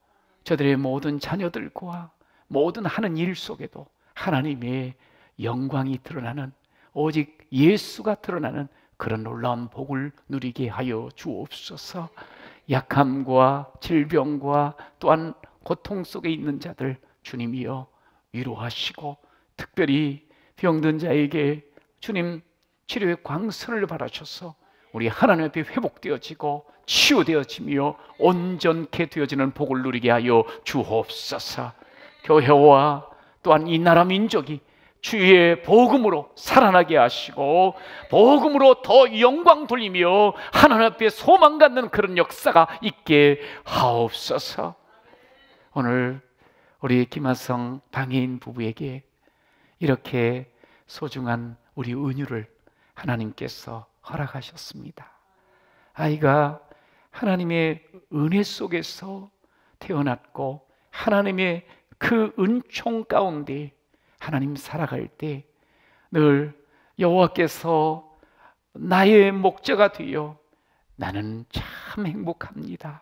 [SPEAKER 2] 저들의 모든 자녀들과 모든 하는 일 속에도 하나님의 영광이 드러나는, 오직 예수가 드러나는 그런 놀라운 복을 누리게 하여 주옵소서. 약함과 질병과 또한 고통 속에 있는 자들 주님이여 위로하시고, 특별히 병든 자에게 주님 치료의 광선을 바라셔서 우리 하나님 앞에 회복되어지고 치유되어지며 온전케 되어지는 복을 누리게 하여 주옵소서. 교회와 또한 이 나라 민족이 주의 복음으로 살아나게 하시고 복음으로 더 영광 돌리며 하나님 앞에 소망 갖는 그런 역사가 있게 하옵소서. 오늘 우리 김하성 방해인 부부에게 이렇게 소중한 우리 은유를 하나님께서 허락하셨습니다. 아이가 하나님의 은혜 속에서 태어났고 하나님의 그 은총 가운데 하나님 살아갈 때 늘 여호와께서 나의 목자가 되어 나는 참 행복합니다.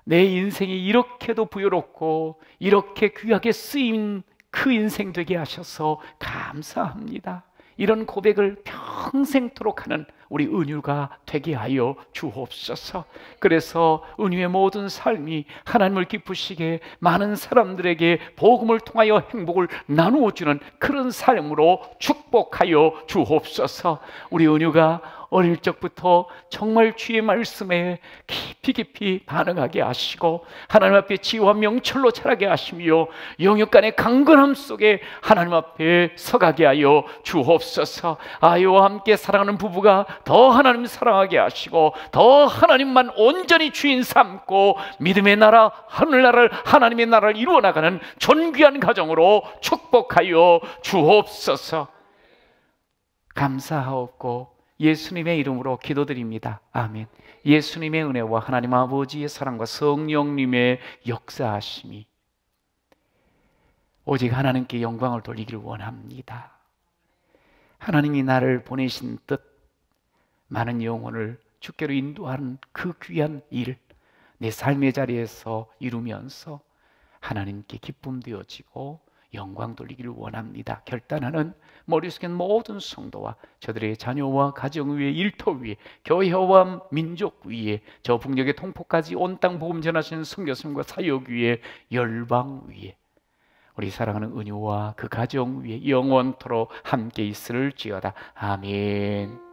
[SPEAKER 2] 내 인생이 이렇게도 부유롭고 이렇게 귀하게 쓰인 그 인생 되게 하셔서 감사합니다. 이런 고백을 평생토록 하는 우리 은유가 되게 하여 주옵소서. 그래서 은유의 모든 삶이 하나님을 기쁘시게 많은 사람들에게 복음을 통하여 행복을 나누어 주는 그런 삶으로 축복하여 주옵소서. 우리 은유가 어릴 적부터 정말 주의 말씀에 깊이 반응하게 하시고 하나님 앞에 지혜와 명철로 자라게 하시며 영육간의 강건함 속에 하나님 앞에 서가게 하여 주옵소서. 아이와 함께 사랑하는 부부가 더 하나님 사랑하게 하시고 더 하나님만 온전히 주인 삼고 믿음의 나라, 하늘나라를, 하나님의 나라를 이루어 나가는 존귀한 가정으로 축복하여 주옵소서. 감사하옵고 예수님의 이름으로 기도드립니다. 아멘. 예수님의 은혜와 하나님 아버지의 사랑과 성령님의 역사하심이 오직 하나님께 영광을 돌리기를 원합니다. 하나님이 나를 보내신 뜻, 많은 영혼을 주께로 인도하는 그 귀한 일, 내 삶의 자리에서 이루면서 하나님께 기쁨 되어지고 영광 돌리기를 원합니다. 결단하는 머릿속에 모든 성도와 저들의 자녀와 가정 위에, 일터 위에, 교회와 민족 위에, 저 북녘의 동포까지 온 땅 복음 전하시는 선교사님과 사역 위에, 열방 위에 우리 사랑하는 은유와 그 가정 위에 영원토록 함께 있을지어다. 아멘.